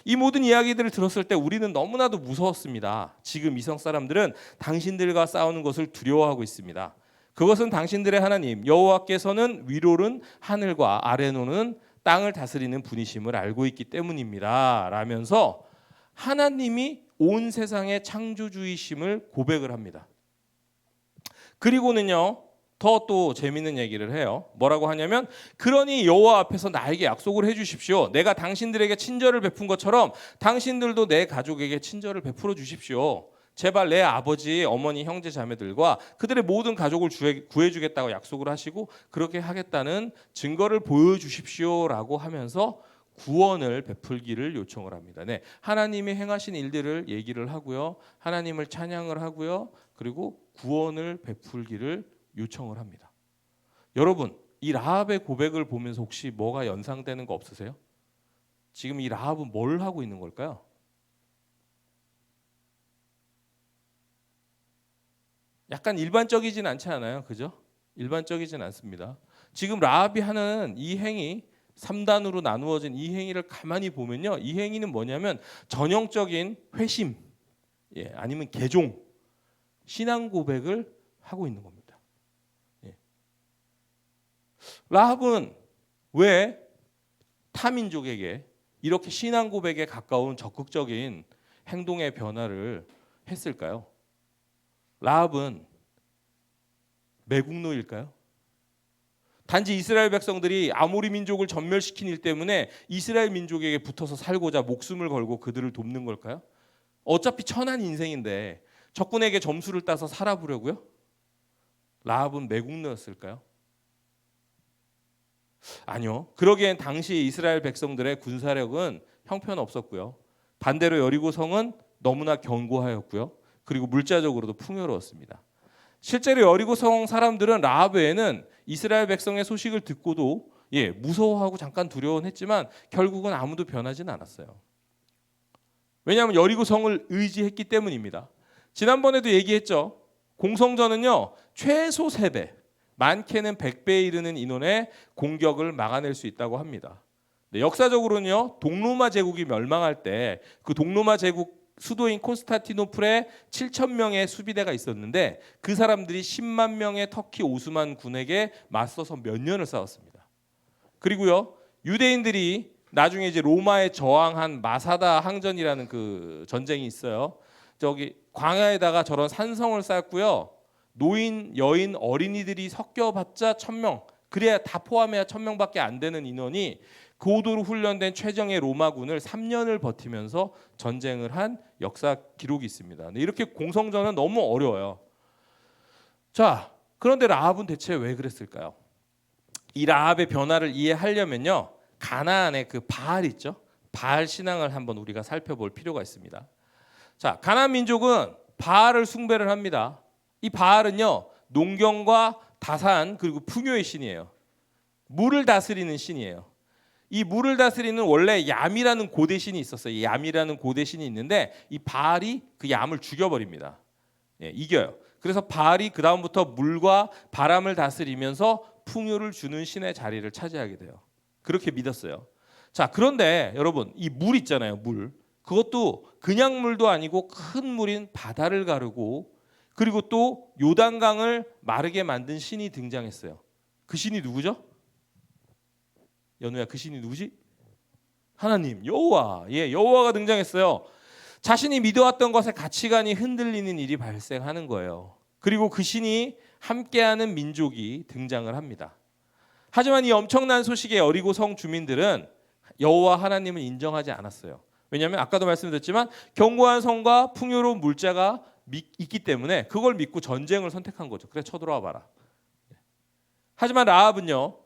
이 모든 이야기들을 들었을 때 우리는 너무나도 무서웠습니다. 지금 이성 사람들은 당신들과 싸우는 것을 두려워하고 있습니다. 그것은 당신들의 하나님 여호와께서는 위로는 하늘과 아래로는 땅을 다스리는 분이심을 알고 있기 때문입니다. 라면서 하나님이 온 세상의 창조주이심을 고백을 합니다. 그리고는요, 더 또 재밌는 얘기를 해요. 뭐라고 하냐면 그러니 여호와 앞에서 나에게 약속을 해주십시오. 내가 당신들에게 친절을 베푼 것처럼 당신들도 내 가족에게 친절을 베풀어 주십시오. 제발 내 아버지, 어머니, 형제, 자매들과 그들의 모든 가족을 구해주겠다고 약속을 하시고 그렇게 하겠다는 증거를 보여주십시오라고 하면서 구원을 베풀기를 요청을 합니다. 네, 하나님이 행하신 일들을 얘기를 하고요, 하나님을 찬양을 하고요, 그리고 구원을 베풀기를 요청을 합니다. 여러분, 이 라합의 고백을 보면서 혹시 뭐가 연상되는 거 없으세요? 지금 이 라합은 뭘 하고 있는 걸까요? 약간 일반적이진 않지 않아요? 그죠? 일반적이진 않습니다. 지금 라합이 하는 이 행위, 3단으로 나누어진 이 행위를 가만히 보면요, 이 행위는 뭐냐면 전형적인 회심, 아니면 개종, 신앙 고백을 하고 있는 겁니다. 라합은 왜 타민족에게 이렇게 신앙 고백에 가까운 적극적인 행동의 변화를 했을까요? 라합은 매국노일까요? 단지 이스라엘 백성들이 아모리 민족을 전멸시킨 일 때문에 이스라엘 민족에게 붙어서 살고자 목숨을 걸고 그들을 돕는 걸까요? 어차피 천한 인생인데 적군에게 점수를 따서 살아보려고요? 라합은 매국노였을까요? 아니요. 그러기엔 당시 이스라엘 백성들의 군사력은 형편없었고요. 반대로 여리고성은 너무나 견고하였고요. 그리고 물자적으로도 풍요로웠습니다. 실제로 여리고성 사람들은 라합 외에는 이스라엘 백성의 소식을 듣고도 무서워하고 잠깐 두려워했지만 결국은 아무도 변하지는 않았어요. 왜냐하면 여리고성을 의지했기 때문입니다. 지난번에도 얘기했죠. 공성전은요, 최소 3배, 많게는 100배에 이르는 인원의 공격을 막아낼 수 있다고 합니다. 네, 역사적으로는요, 동로마 제국이 멸망할 때 그 동로마 제국 수도인 콘스탄티노플에 7,000명의 수비대가 있었는데 그 사람들이 10만 명의 터키 오스만 군에게 맞서서 몇 년을 싸웠습니다. 그리고요, 유대인들이 나중에 이제 로마에 저항한 마사다 항전이라는 그 전쟁이 있어요. 저기 광야에다가 저런 산성을 쌓았고요. 노인, 여인, 어린이들이 섞여봤자 1,000명, 그래야 다 포함해야 1,000명밖에 안 되는 인원이 고도로 훈련된 최정예 로마군을 3년을 버티면서 전쟁을 한 역사 기록이 있습니다. 이렇게 공성전은 너무 어려워요. 자, 그런데 라합은 대체 왜 그랬을까요? 이 라합의 변화를 이해하려면요, 가나안의 그 바알 있죠? 바알 신앙을 한번 우리가 살펴볼 필요가 있습니다. 자, 가나안 민족은 바알을 숭배를 합니다. 이 바알은요, 농경과 다산 그리고 풍요의 신이에요. 물을 다스리는 신이에요. 이 물을 다스리는 원래 얌이라는 고대 신이 있었어요. 얌이라는 고대 신이 있는데 이 바알이 그 얌을 죽여버립니다. 이겨요. 그래서 바알이 그 다음부터 물과 바람을 다스리면서 풍요를 주는 신의 자리를 차지하게 돼요. 그렇게 믿었어요. 자, 그런데 여러분, 이 물 있잖아요. 물. 그것도 그냥 물도 아니고 큰 물인 바다를 가르고 그리고 또 요단강을 마르게 만든 신이 등장했어요. 그 신이 누구죠? 연우야, 그 신이 누구지? 하나님, 여호와. 여호와가 등장했어요. 자신이 믿어왔던 것의 가치관이 흔들리는 일이 발생하는 거예요. 그리고 그 신이 함께하는 민족이 등장을 합니다. 하지만 이 엄청난 소식에 여리고성 주민들은 여호와 하나님을 인정하지 않았어요. 왜냐하면 아까도 말씀드렸지만 견고한 성과 풍요로운 물자가 있기 때문에 그걸 믿고 전쟁을 선택한 거죠. 그래, 쳐들어와 봐라. 하지만 라합은요,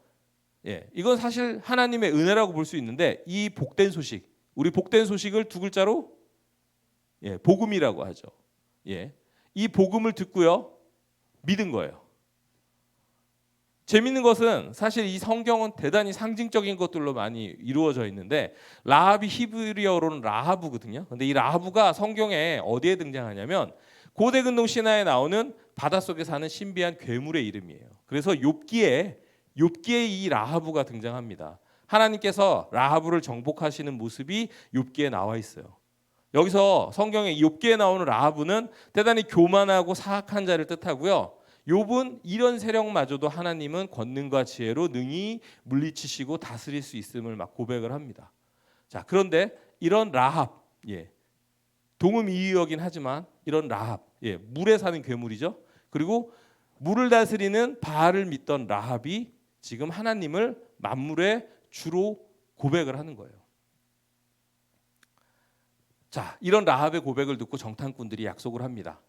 이건 사실 하나님의 은혜라고 볼 수 있는데 이 복된 소식, 우리 복된 소식을 두 글자로 복음이라고 하죠. 이 복음을 듣고요, 믿은 거예요. 재밌는 것은 사실 이 성경은 대단히 상징적인 것들로 많이 이루어져 있는데 라합이 히브리어로는 라하부거든요. 근데 이 라하부가 성경에 어디에 등장하냐면 고대 근동 신화에 나오는 바닷속에 사는 신비한 괴물의 이름이에요. 그래서 욥기에 이 라하부가 등장합니다. 하나님께서 라하부를 정복하시는 모습이 욥기에 나와 있어요. 여기서 성경에 욥기에 나오는 라하부는 대단히 교만하고 사악한 자를 뜻하고요. 욥은 이런 세력마저도 하나님은 권능과 지혜로 능히 물리치시고 다스릴 수 있음을 막 고백을 합니다. 자, 그런데 이런 라합, 동음이의어긴 하지만 이런 라합, 물에 사는 괴물이죠. 그리고 물을 다스리는 바알을 믿던 라합이 지금 하나님을 만물의 주로 고백을 하는 거예요. 자, 이런 라합의 고백을 듣고 정탐꾼들이 약속을 합니다.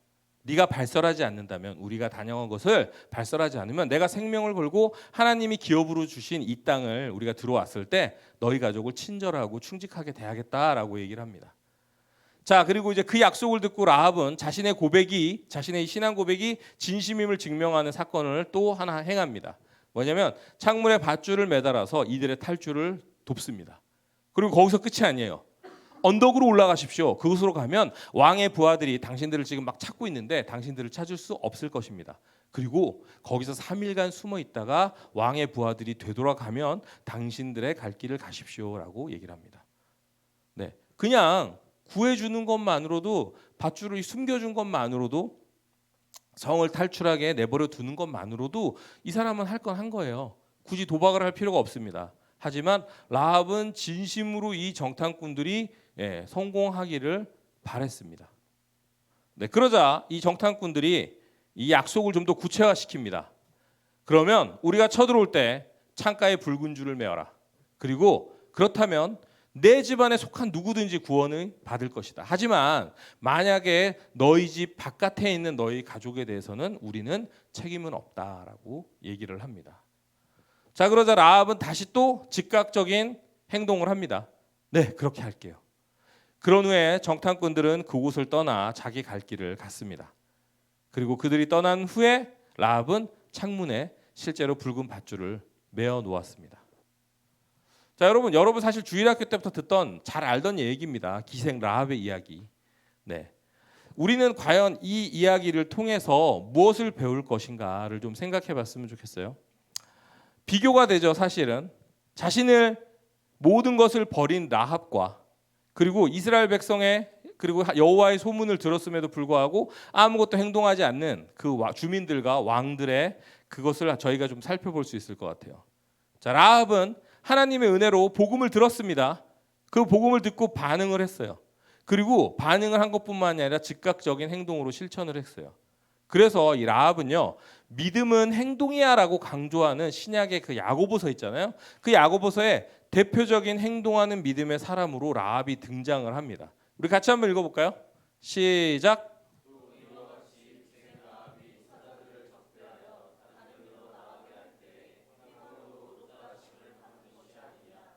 네가 발설하지 않는다면, 우리가 다녀간 것을 발설하지 않으면 내가 생명을 걸고 하나님이 기업으로 주신 이 땅을 우리가 들어왔을 때 너희 가족을 친절하고 충직하게 대하겠다라고 얘기를 합니다. 자, 그리고 이제 그 약속을 듣고 라합은 자신의 신앙 고백이 진심임을 증명하는 사건을 또 하나 행합니다. 뭐냐면 창문에 밧줄을 매달아서 이들의 탈출을 돕습니다. 그리고 거기서 끝이 아니에요. 언덕으로 올라가십시오. 그곳으로 가면 왕의 부하들이 당신들을 지금 막 찾고 있는데 당신들을 찾을 수 없을 것입니다. 그리고 거기서 3일간 숨어 있다가 왕의 부하들이 되돌아가면 당신들의 갈 길을 가십시오라고 얘기를 합니다. 네, 그냥 구해주는 것만으로도, 밧줄을 숨겨준 것만으로도, 성을 탈출하게 내버려 두는 것만으로도 이 사람은 할 건 한 거예요. 굳이 도박을 할 필요가 없습니다. 하지만 라합은 진심으로 이 정탐꾼들이 성공하기를 바랬습니다. 네, 그러자 이 정탐꾼들이 이 약속을 좀 더 구체화시킵니다. 그러면 우리가 쳐들어올 때 창가에 붉은 줄을 메어라. 그리고 그렇다면 내 집안에 속한 누구든지 구원을 받을 것이다. 하지만 만약에 너희 집 바깥에 있는 너희 가족에 대해서는 우리는 책임은 없다라고 얘기를 합니다. 자, 그러자 라합은 다시 또 즉각적인 행동을 합니다. 네, 그렇게 할게요. 그런 후에 정탐꾼들은 그곳을 떠나 자기 갈 길을 갔습니다. 그리고 그들이 떠난 후에 라합은 창문에 실제로 붉은 밧줄을 메어 놓았습니다. 자, 여러분 사실 주일학교 때부터 듣던, 잘 알던 얘기입니다. 기생 라합의 이야기. 네, 우리는 과연 이 이야기를 통해서 무엇을 배울 것인가를 좀 생각해봤으면 좋겠어요. 비교가 되죠. 사실은 자신을 모든 것을 버린 라합과, 그리고 이스라엘 백성의, 그리고 여호와의 소문을 들었음에도 불구하고 아무것도 행동하지 않는 그 주민들과 왕들의 그것을 저희가 좀 살펴볼 수 있을 것 같아요. 자, 라합은 하나님의 은혜로 복음을 들었습니다. 그 복음을 듣고 반응을 했어요. 그리고 반응을 한 것뿐만이 아니라 즉각적인 행동으로 실천을 했어요. 그래서 이 라합은요, 믿음은 행동이야라고 강조하는 신약의 그 야고보서 있잖아요. 그 야고보서에 대표적인 행동하는 믿음의 사람으로 라합이 등장을 합니다. 우리 같이 한번 읽어볼까요? 시작.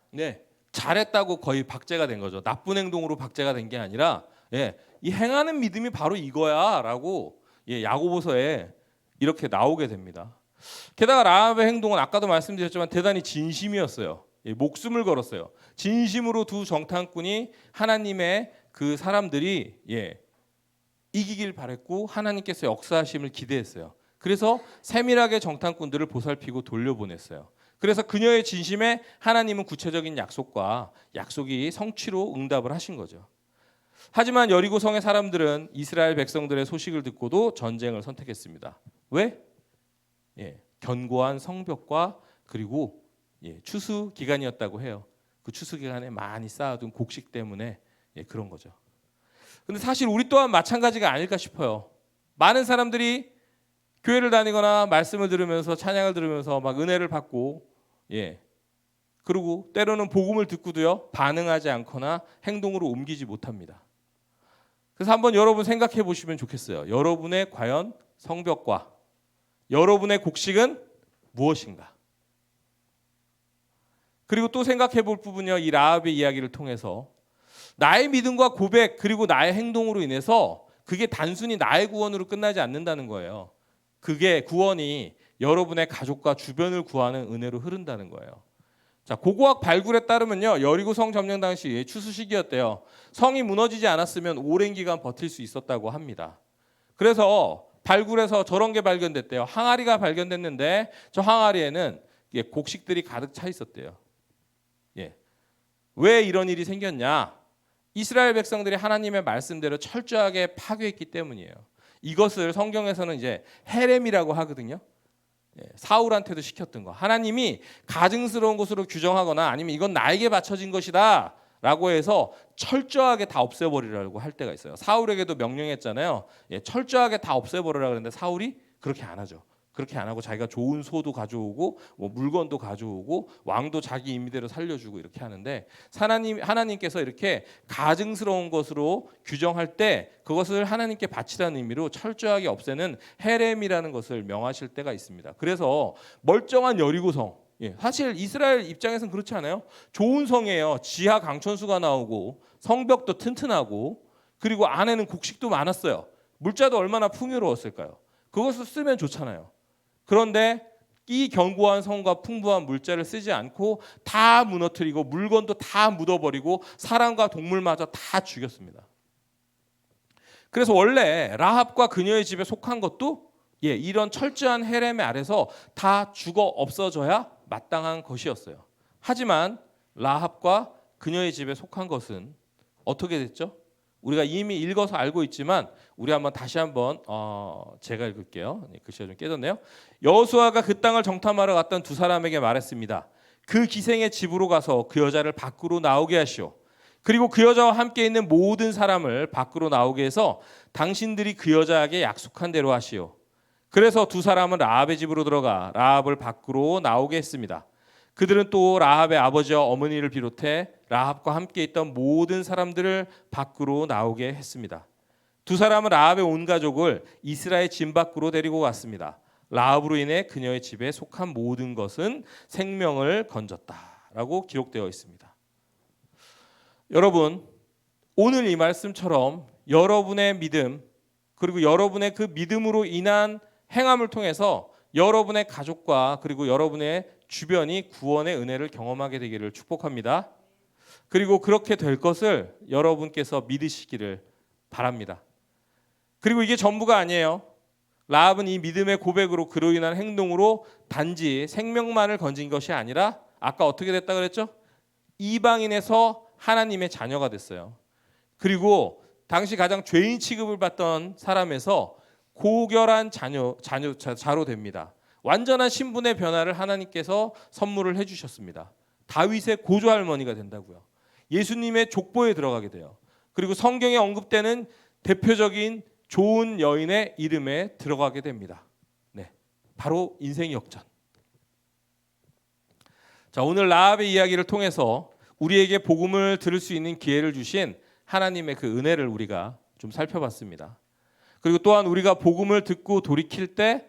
네, 잘했다고 거의 박제가 된 거죠. 나쁜 행동으로 박제가 된 게 아니라, 이 행하는 믿음이 바로 이거야라고 야고보서에 이렇게 나오게 됩니다. 게다가 라합의 행동은 아까도 말씀드렸지만 대단히 진심이었어요. 목숨을 걸었어요. 진심으로 두 정탐꾼이 하나님의 그 사람들이 이기길 바랬고 하나님께서 역사하심을 기대했어요. 그래서 세밀하게 정탐꾼들을 보살피고 돌려보냈어요. 그래서 그녀의 진심에 하나님은 구체적인 약속이 성취로 응답을 하신 거죠. 하지만 여리고 성의 사람들은 이스라엘 백성들의 소식을 듣고도 전쟁을 선택했습니다. 왜? 견고한 성벽과 그리고 추수 기간이었다고 해요. 그 추수 기간에 많이 쌓아둔 곡식 때문에 그런 거죠. 근데 사실 우리 또한 마찬가지가 아닐까 싶어요. 많은 사람들이 교회를 다니거나 말씀을 들으면서 찬양을 들으면서 막 은혜를 받고 그리고 때로는 복음을 듣고도요 반응하지 않거나 행동으로 옮기지 못합니다. 그래서 한번 여러분 생각해 보시면 좋겠어요. 여러분의 과연 성벽과 여러분의 곡식은 무엇인가? 그리고 또 생각해 볼 부분이요, 이 라합의 이야기를 통해서 나의 믿음과 고백 그리고 나의 행동으로 인해서 그게 단순히 나의 구원으로 끝나지 않는다는 거예요. 그게 구원이 여러분의 가족과 주변을 구하는 은혜로 흐른다는 거예요. 자, 고고학 발굴에 따르면요, 여리고 성 점령 당시 추수 시기였대요. 성이 무너지지 않았으면 오랜 기간 버틸 수 있었다고 합니다. 그래서 발굴에서 저런 게 발견됐대요. 항아리가 발견됐는데 저 항아리에는 곡식들이 가득 차 있었대요. 왜 이런 일이 생겼냐? 이스라엘 백성들이 하나님의 말씀대로 철저하게 파괴했기 때문이에요. 이것을 성경에서는 이제 헤렘이라고 하거든요. 사울한테도 시켰던 거. 하나님이 가증스러운 것으로 규정하거나 아니면 이건 나에게 바쳐진 것이다 라고 해서 철저하게 다 없애버리라고 할 때가 있어요. 사울에게도 명령했잖아요. 철저하게 다 없애버리라 그랬는데 사울이 그렇게 안 하죠. 그렇게 안 하고 자기가 좋은 소도 가져오고 뭐 물건도 가져오고 왕도 자기 임의대로 살려주고 이렇게 하는데 하나님께서 이렇게 가증스러운 것으로 규정할 때 그것을 하나님께 바치라는 의미로 철저하게 없애는 헤렘이라는 것을 명하실 때가 있습니다. 그래서 멀쩡한 여리고성, 사실 이스라엘 입장에서는 그렇지 않아요? 좋은 성이에요. 지하 강천수가 나오고 성벽도 튼튼하고 그리고 안에는 곡식도 많았어요. 물자도 얼마나 풍요로웠을까요? 그것을 쓰면 좋잖아요. 그런데 이 견고한 성과 풍부한 물자를 쓰지 않고 다 무너뜨리고 물건도 다 묻어버리고 사람과 동물마저 다 죽였습니다. 그래서 원래 라합과 그녀의 집에 속한 것도 이런 철저한 헤렘의 아래서 다 죽어 없어져야 마땅한 것이었어요. 하지만 라합과 그녀의 집에 속한 것은 어떻게 됐죠? 우리가 이미 읽어서 알고 있지만 우리 한번 다시 한번 제가 읽을게요. 글씨가 좀 깨졌네요. 여호수아가 그 땅을 정탐하러 갔던 두 사람에게 말했습니다. 그 기생의 집으로 가서 그 여자를 밖으로 나오게 하시오. 그리고 그 여자와 함께 있는 모든 사람을 밖으로 나오게 해서 당신들이 그 여자에게 약속한 대로 하시오. 그래서 두 사람은 라합의 집으로 들어가 라합을 밖으로 나오게 했습니다. 그들은 또 라합의 아버지와 어머니를 비롯해 라합과 함께 있던 모든 사람들을 밖으로 나오게 했습니다. 두 사람은 라합의 온 가족을 이스라엘 진 밖으로 데리고 갔습니다. 라합으로 인해 그녀의 집에 속한 모든 것은 생명을 건졌다라고 기록되어 있습니다. 여러분, 오늘 이 말씀처럼 여러분의 믿음 그리고 여러분의 그 믿음으로 인한 행함을 통해서 여러분의 가족과 그리고 여러분의 주변이 구원의 은혜를 경험하게 되기를 축복합니다. 그리고 그렇게 될 것을 여러분께서 믿으시기를 바랍니다. 그리고 이게 전부가 아니에요. 라합은 이 믿음의 고백으로 그로 인한 행동으로 단지 생명만을 건진 것이 아니라 아까 어떻게 됐다 그랬죠? 이방인에서 하나님의 자녀가 됐어요. 그리고 당시 가장 죄인 취급을 받던 사람에서 고결한 자로 됩니다. 완전한 신분의 변화를 하나님께서 선물을 해주셨습니다. 다윗의 고조 할머니가 된다고요. 예수님의 족보에 들어가게 돼요. 그리고 성경에 언급되는 대표적인 좋은 여인의 이름에 들어가게 됩니다. 바로 인생 역전. 자, 오늘 라합의 이야기를 통해서 우리에게 복음을 들을 수 있는 기회를 주신 하나님의 그 은혜를 우리가 좀 살펴봤습니다. 그리고 또한 우리가 복음을 듣고 돌이킬 때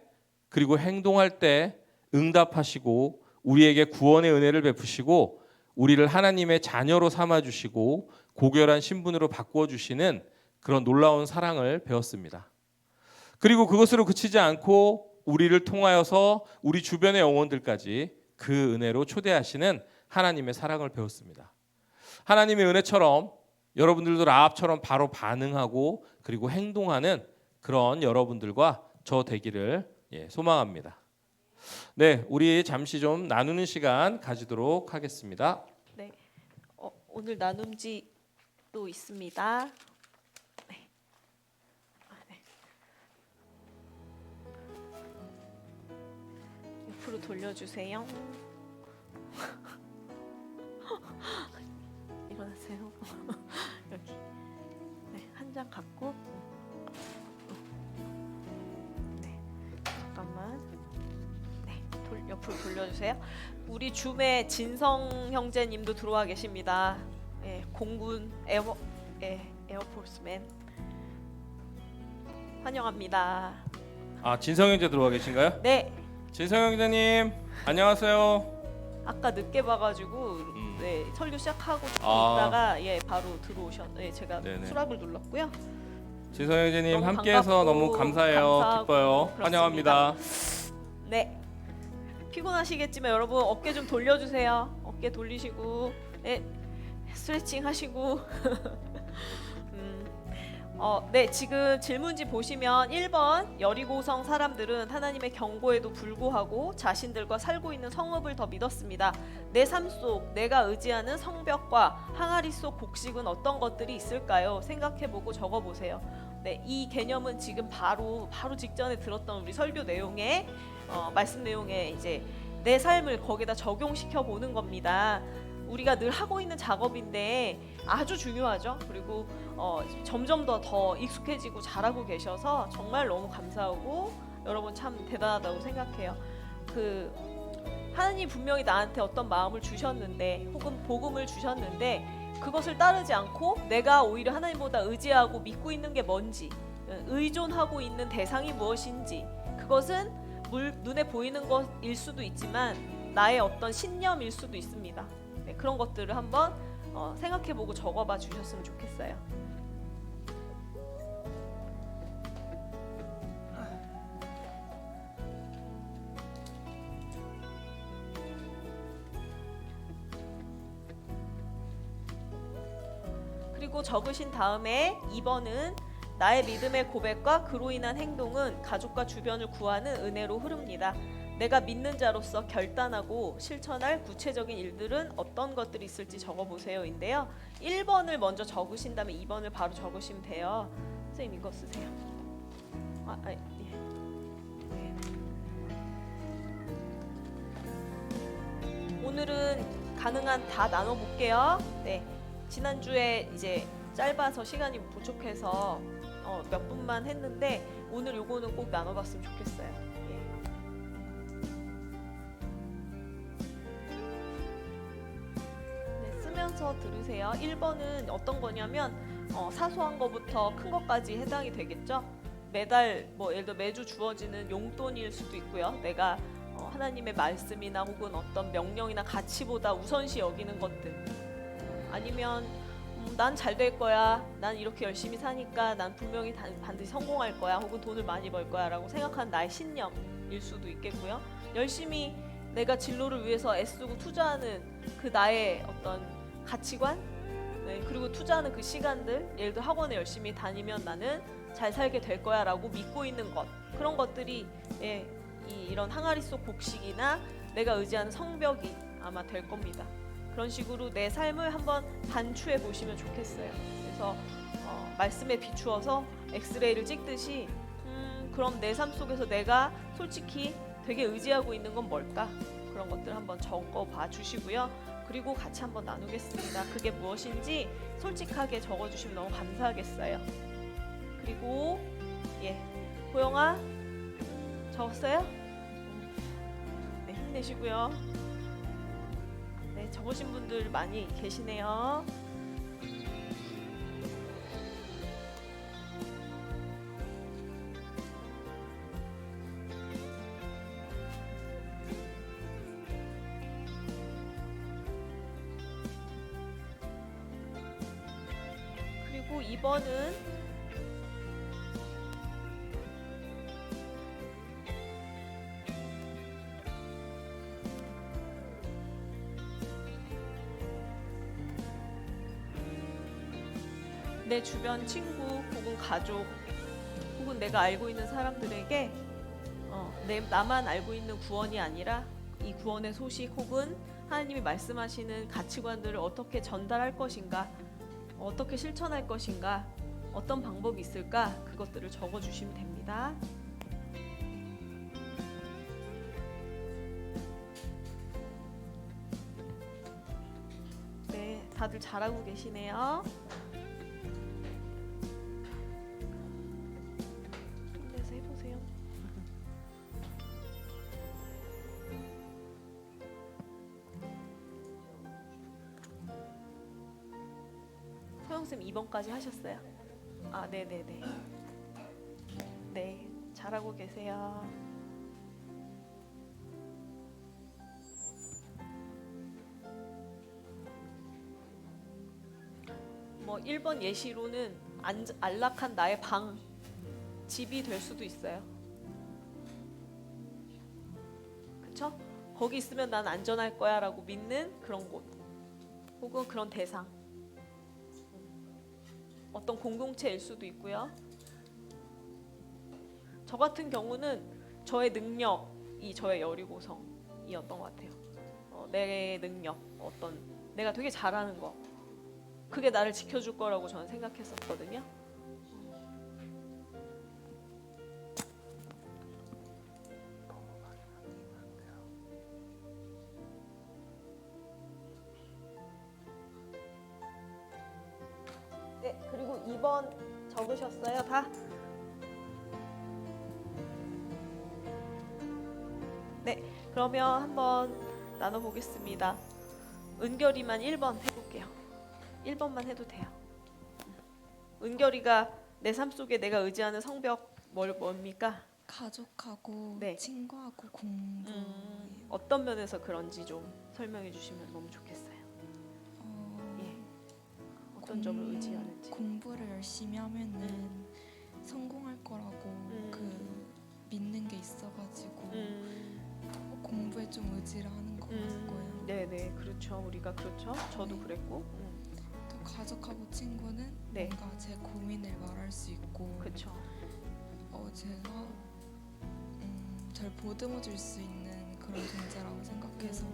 그리고 행동할 때 응답하시고 우리에게 구원의 은혜를 베푸시고 우리를 하나님의 자녀로 삼아주시고 고결한 신분으로 바꾸어주시는 그런 놀라운 사랑을 배웠습니다. 그리고 그것으로 그치지 않고 우리를 통하여서 우리 주변의 영혼들까지 그 은혜로 초대하시는 하나님의 사랑을 배웠습니다. 하나님의 은혜처럼 여러분들도 라합처럼 바로 반응하고 그리고 행동하는 그런 여러분들과 저 되기를 소망합니다. 우리 잠시 좀 나누는 시간 가지도록 하겠습니다. 네, 오늘 나눔지도 있습니다. 옆으로 돌려주세요. 일어나세요. 여기 한 장 갖고 잠깐만. 옆으로 돌려주세요. 우리 줌에 진성 형제님도 들어와 계십니다. 공군 에어포스맨 환영합니다. 진성 형제 들어와 계신가요? 네. 진성 형제님 안녕하세요. 아까 늦게 봐가지고 설교 시작하고 있다가 바로 제가 네네. 수락을 눌렀고요. 진성 형제님 너무 함께해서 반갑고 너무 감사해요. 감사하고 기뻐요. 그렇습니다. 환영합니다. 피곤하시겠지만 여러분 어깨 좀 돌려주세요. 어깨 돌리시고 스트레칭 하시고 지금 질문지 보시면 1번 여리고성 사람들은 하나님의 경고에도 불구하고 자신들과 살고 있는 성읍을 더 믿었습니다. 내 삶 속 내가 의지하는 성벽과 항아리 속 곡식은 어떤 것들이 있을까요? 생각해보고 적어보세요. 네, 이 개념은 지금 바로 직전에 들었던 우리 설교 내용에 말씀 내용에 이제 내 삶을 거기다 적용시켜 보는 겁니다. 우리가 늘 하고 있는 작업인데 아주 중요하죠. 그리고 점점 더 익숙해지고 잘하고 계셔서 정말 너무 감사하고 여러분 참 대단하다고 생각해요. 하나님 분명히 나한테 어떤 마음을 주셨는데 혹은 복음을 주셨는데 그것을 따르지 않고 내가 오히려 하나님보다 의지하고 믿고 있는 게 뭔지, 의존하고 있는 대상이 무엇인지, 그것은 눈에 보이는 것일 수도 있지만 나의 어떤 신념일 수도 있습니다. 네, 그런 것들을 한번 생각해보고 적어봐 주셨으면 좋겠어요. 그리고 적으신 다음에 2번은 나의 믿음의 고백과 그로 인한 행동은 가족과 주변을 구하는 은혜로 흐릅니다. 내가 믿는 자로서 결단하고 실천할 구체적인 일들은 어떤 것들이 있을지 적어보세요인데요. 1번을 먼저 적으신 다음에 2번을 바로 적으시면 돼요. 선생님 이거 쓰세요. 예. 네. 오늘은 가능한 다 나눠볼게요. 네. 지난주에 이제 짧아서 시간이 부족해서 몇 분만 했는데 오늘 요거는 꼭 나눠봤으면 좋겠어요. 예. 네, 쓰면서 들으세요. 1번은 어떤 거냐면 사소한 거부터 큰 것까지 해당이 되겠죠. 매달 예를 들어 매주 주어지는 용돈일 수도 있고요. 내가 하나님의 말씀이나 혹은 어떤 명령이나 가치보다 우선시 여기는 것들. 아니면 난 잘 될 거야, 난 이렇게 열심히 사니까 난 분명히 반드시 성공할 거야, 혹은 돈을 많이 벌 거야 라고 생각하는 나의 신념일 수도 있겠고요. 열심히 내가 진로를 위해서 애쓰고 투자하는 그 나의 어떤 가치관, 네, 그리고 투자하는 그 시간들, 예를 들어 학원에 열심히 다니면 나는 잘 살게 될 거야 라고 믿고 있는 것, 그런 것들이 이런 항아리 속 곡식이나 내가 의지하는 성벽이 아마 될 겁니다. 그런 식으로 내 삶을 한번 반추해 보시면 좋겠어요. 그래서 말씀에 비추어서 엑스레이를 찍듯이 그럼 내 삶 속에서 내가 솔직히 되게 의지하고 있는 건 뭘까? 그런 것들 한번 적어봐 주시고요. 그리고 같이 한번 나누겠습니다. 그게 무엇인지 솔직하게 적어주시면 너무 감사하겠어요. 그리고 호영아 적었어요? 네, 힘내시고요. 네, 적으신 분들 많이 계시네요. 그리고 2번은 내 주변 친구 혹은 가족 혹은 내가 알고 있는 사람들에게 나만 알고 있는 구원이 아니라 이 구원의 소식 혹은 하나님이 말씀하시는 가치관들을 어떻게 전달할 것인가, 어떻게 실천할 것인가, 어떤 방법이 있을까, 그것들을 적어주시면 됩니다. 네, 다들 잘하고 계시네요. 힘내서 해보세요. 소영쌤 2번까지 하셨어요? 아, 네네네. 네, 잘하고 계세요. 뭐 1번 예시로는 안락한 나의 방, 집이 될 수도 있어요. 그쵸? 거기 있으면 난 안전할 거야 라고 믿는 그런 곳 혹은 그런 대상, 어떤 공동체일 수도 있고요. 저 같은 경우는 저의 능력이 저의 여리고성이었던 것 같아요. 내 능력, 내가 되게 잘하는 거, 그게 나를 지켜줄 거라고 저는 생각했었거든요. 2번 적으셨어요? 다? 네, 그러면 한번 나눠보겠습니다. 은결이만 1번 해볼게요. 1번만 해도 돼요. 은결이가 내 삶 속에 내가 의지하는 성벽 뭡니까? 가족하고 네. 친구하고 공부. 어떤 면에서 그런지 좀 설명해 주시면 너무 좋겠어요. 예. 어떤 점을 의지하는지. 공부를 열심히 하면은 성공할 거라고 그 믿는 게 있어가지고 공부에 좀 의지를 하는 것 같고요. 네네, 그렇죠. 우리가 그렇죠. 저도 네. 그랬고. 또 가족하고 친구는 네. 뭔가 제 고민을 말할 수 있고 그렇죠. 제가 절 보듬어 줄 수 있는 그런 존재라고 생각해서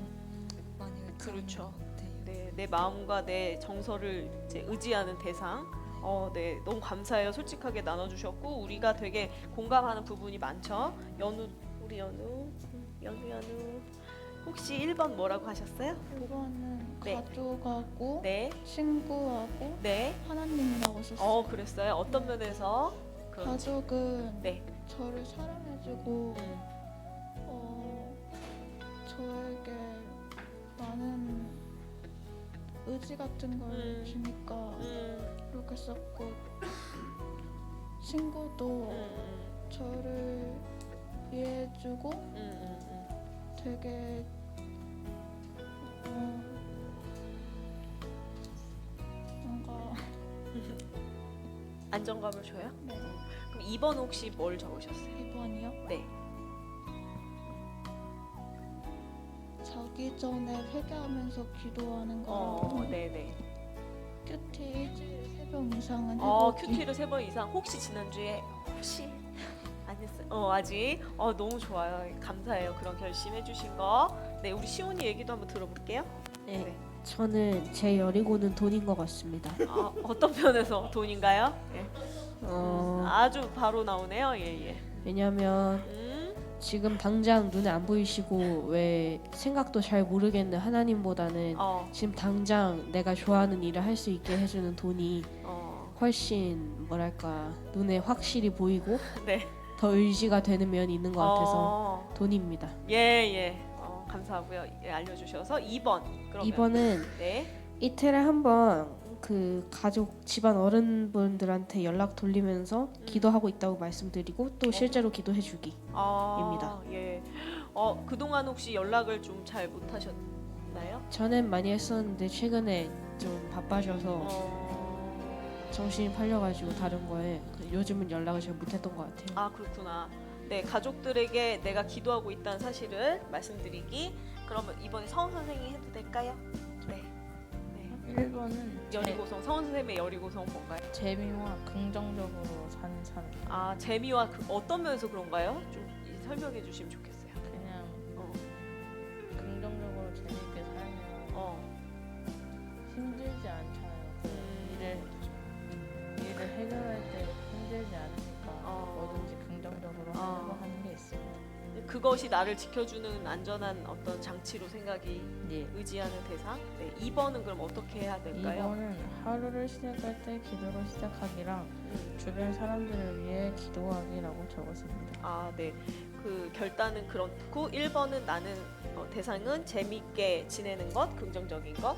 많이 의지하는 그렇죠. 것 같아요. 네, 내 마음과 내 정서를 이제 의지하는 대상. 네, 너무 감사해요. 솔직하게 나눠주셨고 우리가 되게 공감하는 부분이 많죠. 연우, 우리 연우. 혹시 1번 뭐라고 하셨어요? 1번은 네. 가족하고 네, 친구하고 네. 하나님이라고 썼어요. 그랬어요. 어떤 면에서? 그런지. 가족은 네. 저를 사랑해주고 저에게 많은 의지 같은 걸 주니까 그렇게 썼고 친구도 저를 이해해주고 되게 뭔가 안정감을 줘요? 네. 그럼 2번 혹시 뭘 적으셨어요? 2번이요? 네. 자기 전에 회개하면서 기도하는 거. 네네. 큐티 일주일에 3번 이상은 해보기. 큐티를 3번 이상. 혹시 지난주에 안 했어요? 아직. 너무 좋아요. 감사해요. 그런 결심해 주신 거. 네, 우리 시온이 얘기도 한번 들어볼게요. 네, 저는 제 여리고는 돈인 것 같습니다. 어떤 면에서 돈인가요? 예. 어, 아주 바로 나오네요. 예. 왜냐면 지금 당장 눈에 안 보이시고 왜 생각도 잘 모르겠는 하나님보다는 지금 당장 내가 좋아하는 일을 할 수 있게 해주는 돈이 훨씬 뭐랄까 눈에 확실히 보이고 네. 더 의지가 되는 면이 있는 것 같아서 돈입니다. 예. 감사하고요. 예, 알려주셔서 2번. 그러면 2번은 네. 이틀에 한 번 그 가족 집안 어른분들한테 연락 돌리면서 기도하고 있다고 말씀드리고 또 실제로 기도해 주기입니다. 예. 그동안 혹시 연락을 좀 잘 못하셨나요? 전엔 많이 했었는데 최근에 좀 바빠져서 정신이 팔려가지고 다른 거에 요즘은 연락을 잘 못했던 것 같아요. 그렇구나. 네, 가족들에게 내가 기도하고 있다는 사실을 말씀드리기. 그러면 이번에 서원 선생님이 해도 될까요? 네. 1번은 여리고성, 서원 선생님의 여리고성 뭔가요? 재미와 긍정적으로 사는 삶. 재미와 어떤 면에서 그런가요? 좀 설명해 주시면 좋겠어요. 그냥 긍정적으로 재미있게 살면 힘들지 않잖아요. 일을 해결할 때 힘들지 않으니까 뭐든지 긍정적으로 하려고 하는 게 있습니다. 그것이 나를 지켜주는 안전한 어떤 장치로 생각이 의지하는 대상. 네, 2번은 그럼 어떻게 해야 될까요? 2번은 하루를 시작할 때 기도로 시작하기랑 주변 사람들을 위해 기도하기라고 적었습니다. 네. 그 결단은 그렇고 1번은 나는 대상은 재미있게 지내는 것, 긍정적인 것.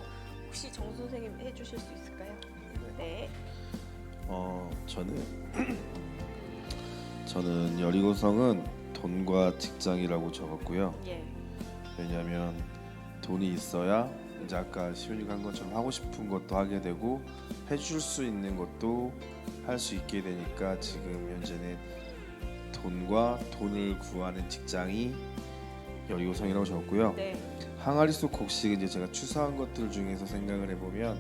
혹시 정수 선생님 해주실 수 있을까요? 네. 저는 여리고성은 돈과 직장이라고 적었고요. 예. 왜냐하면 돈이 있어야 이제 아까 시윤이가 한 것처럼 하고 싶은 것도 하게 되고 해줄 수 있는 것도 할 수 있게 되니까 지금 현재는 돈과 돈을 구하는 직장이 여리고성이라고 적었고요. 네. 항아리 속 곡식 이제 제가 추사한 것들 중에서 생각을 해보면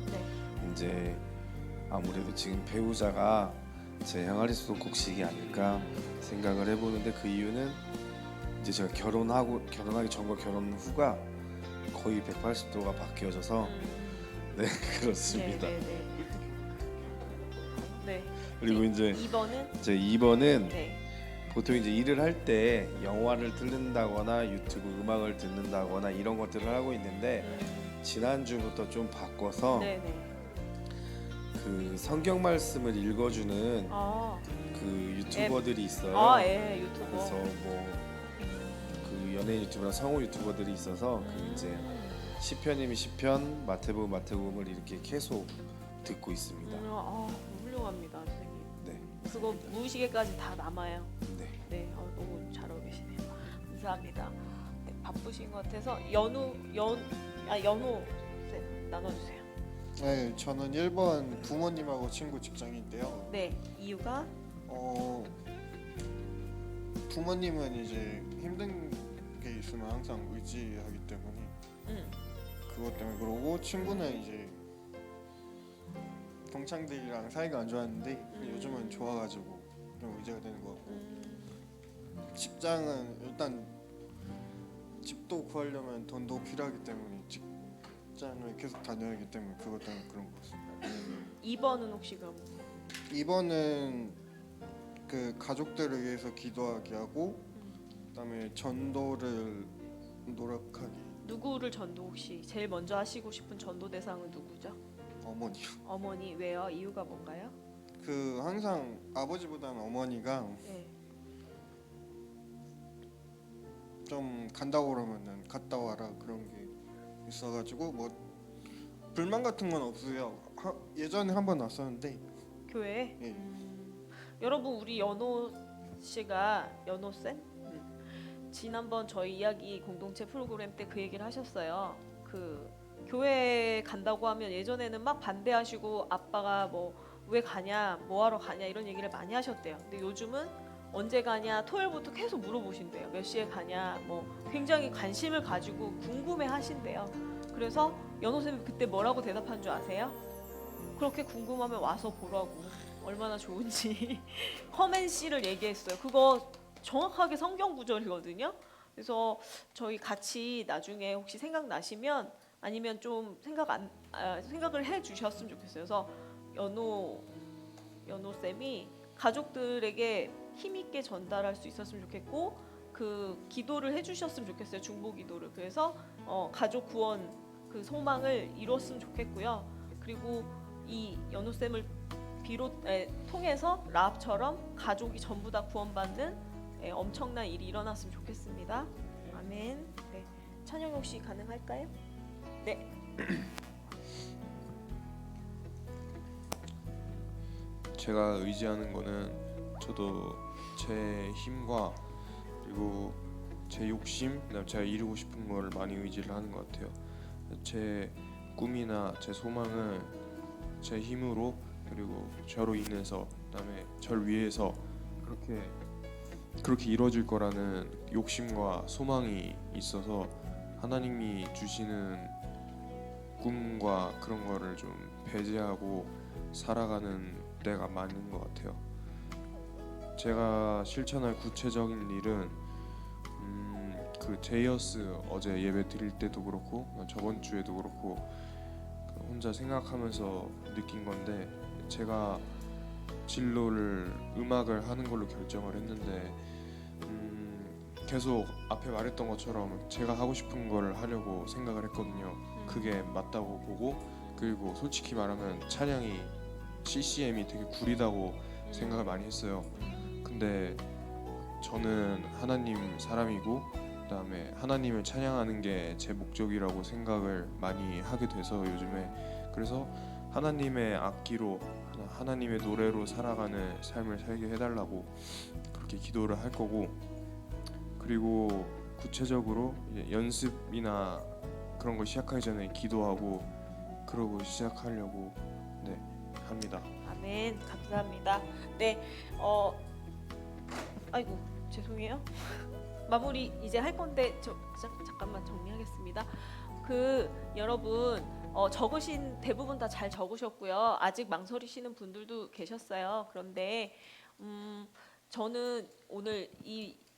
이제 아무래도 지금 배우자가 제 항아리 속 곡식이 아닐까 생각을 해보는데 그 이유는 이제 제가 결혼하기 전과 결혼 후가 거의 180도가 바뀌어져서 네 그렇습니다. 네. 그리고 이제 2번은 제 2번은 보통 이제 일을 할 때 영화를 듣는다거나 유튜브 음악을 듣는다거나 이런 것들을 하고 있는데 지난주부터 좀 바꿔서 그 성경 말씀을 읽어주는 그 유튜버들이 있어요. 유튜버. 그래서 뭐 그 연예인 유튜버나 성우 유튜버들이 있어서 그 이제 시편이면 시편, 마태복음을 이렇게 계속 듣고 있습니다. 훌륭합니다, 선생님. 네. 그거 무의식에까지 다 남아요. 네. 네, 너무 잘하고 계시네요. 감사합니다. 네, 바쁘신 것 같아서 연호 쌤 나눠주세요. 네, 저는 1번 부모님하고 친구 직장인데요. 네, 이유가 부모님은 이제 힘든 게 있으면 항상 의지하기 때문에 그것 때문에 그러고 친구는 이제 동창들이랑 사이가 안 좋았는데 요즘은 좋아가지고 좀 의지가 되는 것 같고 직장은 일단 집도 구하려면 돈도 필요하기 때문에 직장을 계속 다녀야 하기 때문에 그것 때문에 그런 것 같습니다. 2번은 혹시 그럼? 2번은 그 가족들을 위해서 기도하게 하고 그다음에 전도를 노력하기. 누구를 전도 혹시 제일 먼저 하시고 싶은 전도 대상은 누구죠? 어머니요. 어머니 왜요? 이유가 뭔가요? 그 항상 아버지보다는 어머니가 좀 간다고 그러면은 갔다 와라 그런 게 있어가지고 뭐 불만 같은 건 없어요. 예전에 한 번 왔었는데 교회에? 예. 여러분 우리 연호 씨가 연호 쌤? 지난번 저희 이야기 공동체 프로그램 때 그 얘기를 하셨어요. 그 교회 간다고 하면 예전에는 막 반대하시고 아빠가 뭐 왜 가냐, 뭐 하러 가냐 이런 얘기를 많이 하셨대요. 근데 요즘은 언제 가냐, 토요일부터 계속 물어보신대요. 몇 시에 가냐, 뭐 굉장히 관심을 가지고 궁금해하신대요. 그래서 연호 쌤이 그때 뭐라고 대답한 줄 아세요? 그렇게 궁금하면 와서 보라고. 얼마나 좋은지 커맨시를 얘기했어요. 그거 정확하게 성경 구절이거든요. 그래서 저희 같이 나중에 혹시 생각나시면 아니면 좀 생각을 해주셨으면 좋겠어요. 그래서 연호 쌤이 가족들에게 힘 있게 전달할 수 있었으면 좋겠고 그 기도를 해주셨으면 좋겠어요. 중보 기도를. 그래서 가족 구원 그 소망을 이뤘으면 좋겠고요. 그리고 이 연호 쌤을 통해서 라합처럼 가족이 전부 다 구원받는 엄청난 일이 일어났으면 좋겠습니다. 아멘. 네. 찬영 혹시 가능할까요? 네. 제가 의지하는 거는 저도 제 힘과 그리고 제 욕심, 그다음 제가 이루고 싶은 거를 많이 의지를 하는 것 같아요. 제 꿈이나 제 소망을 제 힘으로 그리고 저로 인해서 그다음에 저를 위해서 그렇게 이루어질 거라는 욕심과 소망이 있어서 하나님이 주시는 꿈과 그런 거를 좀 배제하고 살아가는 때가 많은 것 같아요. 제가 실천할 구체적인 일은 그 제이어스 어제 예배 드릴 때도 그렇고 저번 주에도 그렇고 혼자 생각하면서 느낀 건데 제가 진로를 음악을 하는 걸로 결정을 했는데 계속 앞에 말했던 것처럼 제가 하고 싶은 걸 하려고 생각을 했거든요. 그게 맞다고 보고 그리고 솔직히 말하면 찬양이 CCM이 되게 구리다고 생각을 많이 했어요. 근데 저는 하나님 사람이고 그다음에 하나님을 찬양하는 게 제 목적이라고 생각을 많이 하게 돼서 요즘에 그래서 하나님의 악기로 하나님의 노래로 살아가는 삶을 살게 해달라고 그렇게 기도를 할 거고 그리고 구체적으로 이제 연습이나 그런 거 시작하기 전에 기도하고 그러고 시작하려고 합니다. 아멘. 감사합니다. 네. 아이고 죄송해요. 마무리 이제 할 건데 잠깐만 정리하겠습니다. 여러분 적으신 대부분 다 잘 적으셨고요. 아직 망설이시는 분들도 계셨어요. 그런데 저는 오늘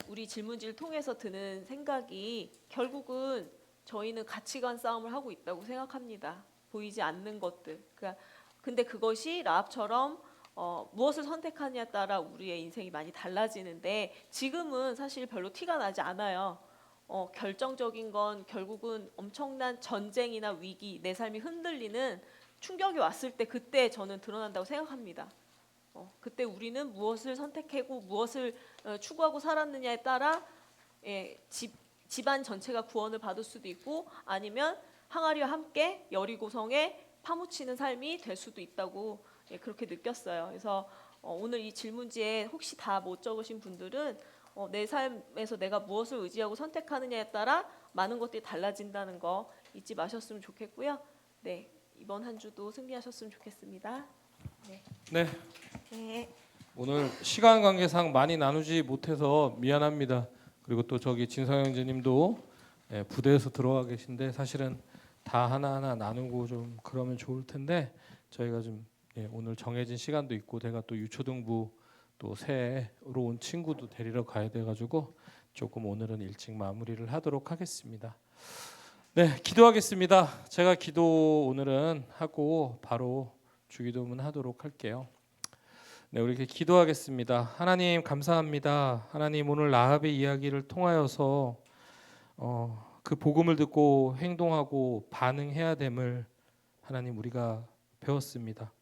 우리 질문지를 통해서 드는 생각이 결국은 저희는 가치관 싸움을 하고 있다고 생각합니다. 보이지 않는 것들. 근데 그것이 라합처럼 무엇을 선택하냐에 따라 우리의 인생이 많이 달라지는데 지금은 사실 별로 티가 나지 않아요. 결정적인 건 결국은 엄청난 전쟁이나 위기, 내 삶이 흔들리는 충격이 왔을 때 그때 저는 드러난다고 생각합니다. 그때 우리는 무엇을 선택하고 무엇을 추구하고 살았느냐에 따라 집안 전체가 구원을 받을 수도 있고 아니면 항아리와 함께 여리고성에 파묻히는 삶이 될 수도 있다고 그렇게 느꼈어요. 그래서 오늘 이 질문지에 혹시 다 못 적으신 분들은 내 삶에서 내가 무엇을 의지하고 선택하느냐에 따라 많은 것들이 달라진다는 거 잊지 마셨으면 좋겠고요. 네, 이번 한 주도 승리하셨으면 좋겠습니다. 네. 네. 네. 오늘 시간 관계상 많이 나누지 못해서 미안합니다. 그리고 또 저기 진성 형제님도 부대에서 들어와 계신데 사실은 다 하나하나 나누고 좀 그러면 좋을 텐데 저희가 좀 오늘 정해진 시간도 있고 제가 또 유초등부 또 새로 온 친구도 데리러 가야 돼가지고 조금 오늘은 일찍 마무리를 하도록 하겠습니다. 네, 기도하겠습니다. 제가 기도 오늘은 하고 바로 주기도문 하도록 할게요. 네, 우리 이렇게 기도하겠습니다. 하나님 감사합니다. 하나님 오늘 라합의 이야기를 통하여서 그 복음을 듣고 행동하고 반응해야 됨을 하나님 우리가 배웠습니다.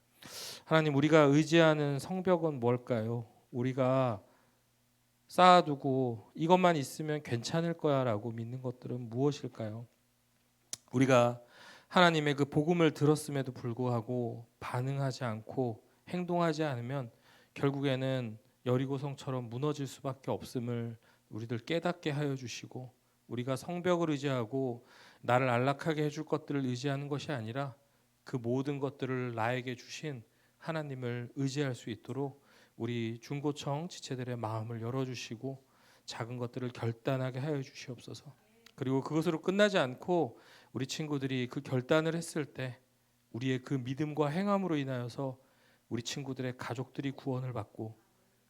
하나님 우리가 의지하는 성벽은 뭘까요? 우리가 쌓아두고 이것만 있으면 괜찮을 거야라고 믿는 것들은 무엇일까요? 우리가 하나님의 그 복음을 들었음에도 불구하고 반응하지 않고 행동하지 않으면 결국에는 여리고성처럼 무너질 수밖에 없음을 우리들 깨닫게 하여 주시고 우리가 성벽을 의지하고 나를 안락하게 해줄 것들을 의지하는 것이 아니라 그 모든 것들을 나에게 주신 하나님을 의지할 수 있도록 우리 중고청 지체들의 마음을 열어주시고 작은 것들을 결단하게 하여 주시옵소서. 그리고 그것으로 끝나지 않고 우리 친구들이 그 결단을 했을 때 우리의 그 믿음과 행함으로 인하여서 우리 친구들의 가족들이 구원을 받고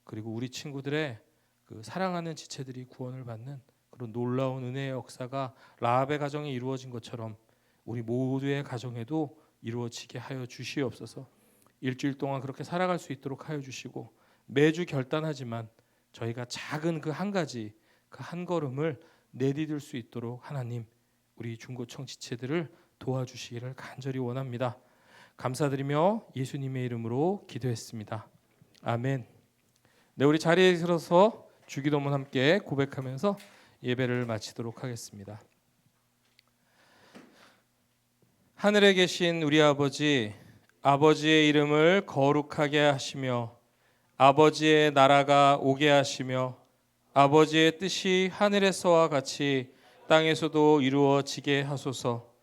그리고 우리 친구들의 그 사랑하는 지체들이 구원을 받는 그런 놀라운 은혜의 역사가 라합의 가정에 이루어진 것처럼 우리 모두의 가정에도 이루어지게 하여 주시옵소서. 일주일 동안 그렇게 살아갈 수 있도록 하여 주시고 매주 결단하지만 저희가 작은 그 한 가지 그 한 걸음을 내디딜 수 있도록 하나님 우리 중고청 지체들을 도와주시기를 간절히 원합니다. 감사드리며 예수님의 이름으로 기도했습니다. 아멘. 네, 우리 자리에 서서 주기도문 함께 고백하면서 예배를 마치도록 하겠습니다. 하늘에 계신 우리 아버지, 아버지의 이름을 거룩하게 하시며 아버지의 나라가 오게 하시며 아버지의 뜻이 하늘에서와 같이 땅에서도 이루어지게 하소서.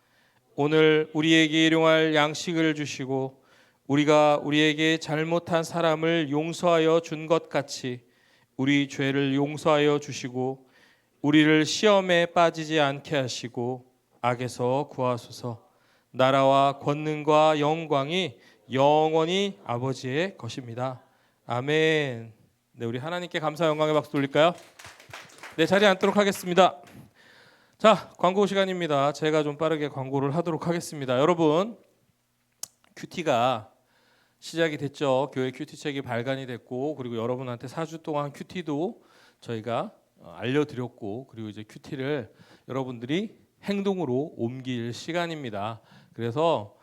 오늘 우리에게 일용할 양식을 주시고 우리가 우리에게 잘못한 사람을 용서하여 준 것 같이 우리 죄를 용서하여 주시고 우리를 시험에 빠지지 않게 하시고 악에서 구하소서. 나라와 권능과 영광이 영원히 아버지의 것입니다. 아멘. 네, 우리 하나님께 감사 영광의 박수 돌릴까요? 네, 자리에 앉도록 하겠습니다. 자, 광고 시간입니다. 제가 좀 빠르게 광고를 하도록 하겠습니다. 여러분, 큐티가 시작이 됐죠. 교회 큐티책이 발간이 됐고 그리고 여러분한테 4주 동안 큐티도 저희가 알려드렸고 그리고 이제 큐티를 여러분들이 행동으로 옮길 시간입니다. 그래서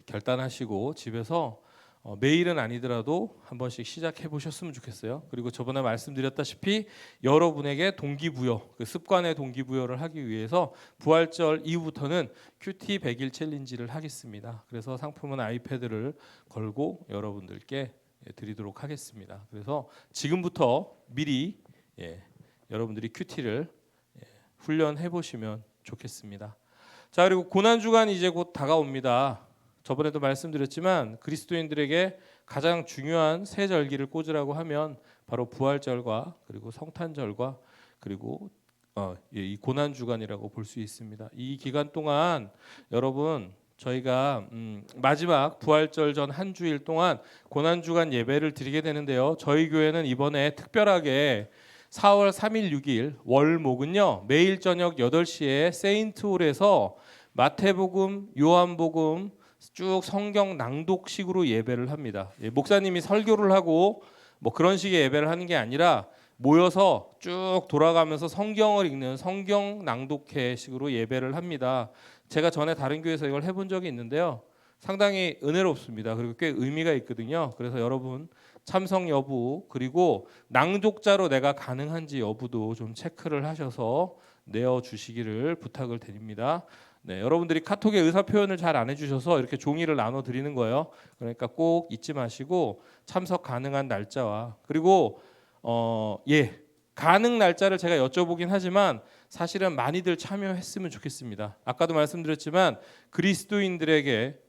결단하시고 집에서 매일은 아니더라도 한 번씩 시작해 보셨으면 좋겠어요. 그리고 저번에 말씀드렸다시피 여러분에게 동기부여, 그 습관의 동기부여를 하기 위해서 부활절 이후부터는 큐티 100일 챌린지를 하겠습니다. 그래서 상품은 아이패드를 걸고 여러분들께 드리도록 하겠습니다. 그래서 지금부터 미리 여러분들이 큐티를 훈련해 보시면 좋겠습니다. 자, 그리고 고난주간이 이제 곧 다가옵니다. 저번에도 말씀드렸지만 그리스도인들에게 가장 중요한 세 절기를 꽂으라고 하면 바로 부활절과 그리고 성탄절과 그리고 이 고난주간이라고 볼 수 있습니다. 이 기간 동안 여러분 저희가 마지막 부활절 전 한 주일 동안 고난주간 예배를 드리게 되는데요. 저희 교회는 이번에 특별하게 4월 3일 6일 월목은요 매일 저녁 8시에 세인트홀에서 마태복음, 요한복음 쭉 성경 낭독식으로 예배를 합니다. 목사님이 설교를 하고 뭐 그런 식의 예배를 하는 게 아니라 모여서 쭉 돌아가면서 성경을 읽는 성경 낭독회식으로 예배를 합니다. 제가 전에 다른 교회에서 이걸 해본 적이 있는데요. 상당히 은혜롭습니다. 그리고 꽤 의미가 있거든요. 그래서 여러분 참석 여부 그리고 낭독자로 내가 가능한지 여부도 좀 체크를 하셔서 내어주시기를 부탁을 드립니다. 네, 여러분들이 카톡에 의사 표현을 잘 안 해주셔서 이렇게 종이를 나눠 드리는 거예요. 그러니까 꼭 잊지 마시고 참석 가능한 날짜와 그리고 가능 날짜를 제가 여쭤보긴 하지만 사실은 많이들 참여했으면 좋겠습니다. 아까도 말씀드렸지만 그리스도인들에게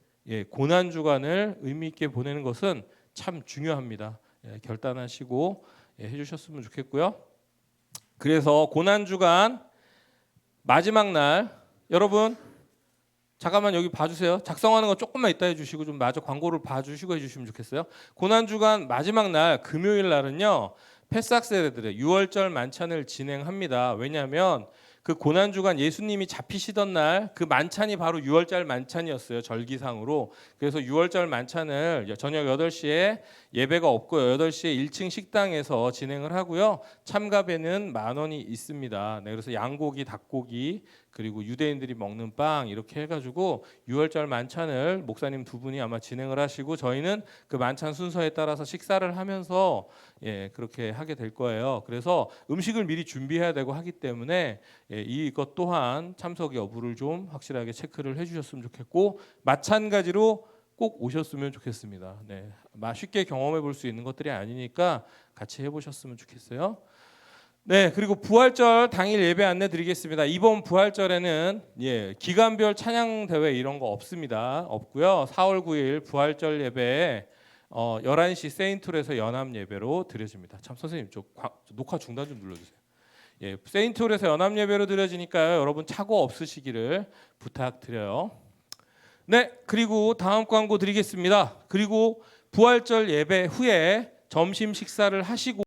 고난 주간을 의미 있게 보내는 것은 참 중요합니다. 결단하시고 해주셨으면 좋겠고요. 그래서 고난 주간 마지막 날 여러분 잠깐만 여기 봐주세요. 작성하는 거 조금만 이따 해주시고 좀 마저 광고를 봐주시고 해주시면 좋겠어요. 고난 주간 마지막 날 금요일 날은요 패싹 세대들의 6월절 만찬을 진행합니다. 왜냐하면 그 고난 주간 예수님이 잡히시던 날 그 만찬이 바로 6월절 만찬이었어요. 절기상으로. 그래서 6월절 만찬을 저녁 8시에 예배가 없고요. 8시에 1층 식당에서 진행을 하고요. 참가비는 10,000원이 있습니다. 네, 그래서 양고기, 닭고기 그리고 유대인들이 먹는 빵 이렇게 해가지고 6월절 만찬을 목사님 두 분이 아마 진행을 하시고 저희는 그 만찬 순서에 따라서 식사를 하면서 그렇게 하게 될 거예요. 그래서 음식을 미리 준비해야 되고 하기 때문에 이것 또한 참석 여부를 좀 확실하게 체크를 해주셨으면 좋겠고 마찬가지로 꼭 오셨으면 좋겠습니다. 네, 쉽게 경험해 볼 수 있는 것들이 아니니까 같이 해보셨으면 좋겠어요. 네, 그리고 부활절 당일 예배 안내 드리겠습니다. 이번 부활절에는 기간별 찬양 대회 이런 거 없습니다. 없고요. 4월 9일 부활절 예배에 11시 세인트홀에서 연합 예배로 드려집니다. 참 선생님 저 녹화 중단 좀 눌러주세요. 세인트홀에서 연합 예배로 드려지니까요. 여러분 착오 없으시기를 부탁드려요. 네, 그리고 다음 광고 드리겠습니다. 그리고 부활절 예배 후에 점심 식사를 하시고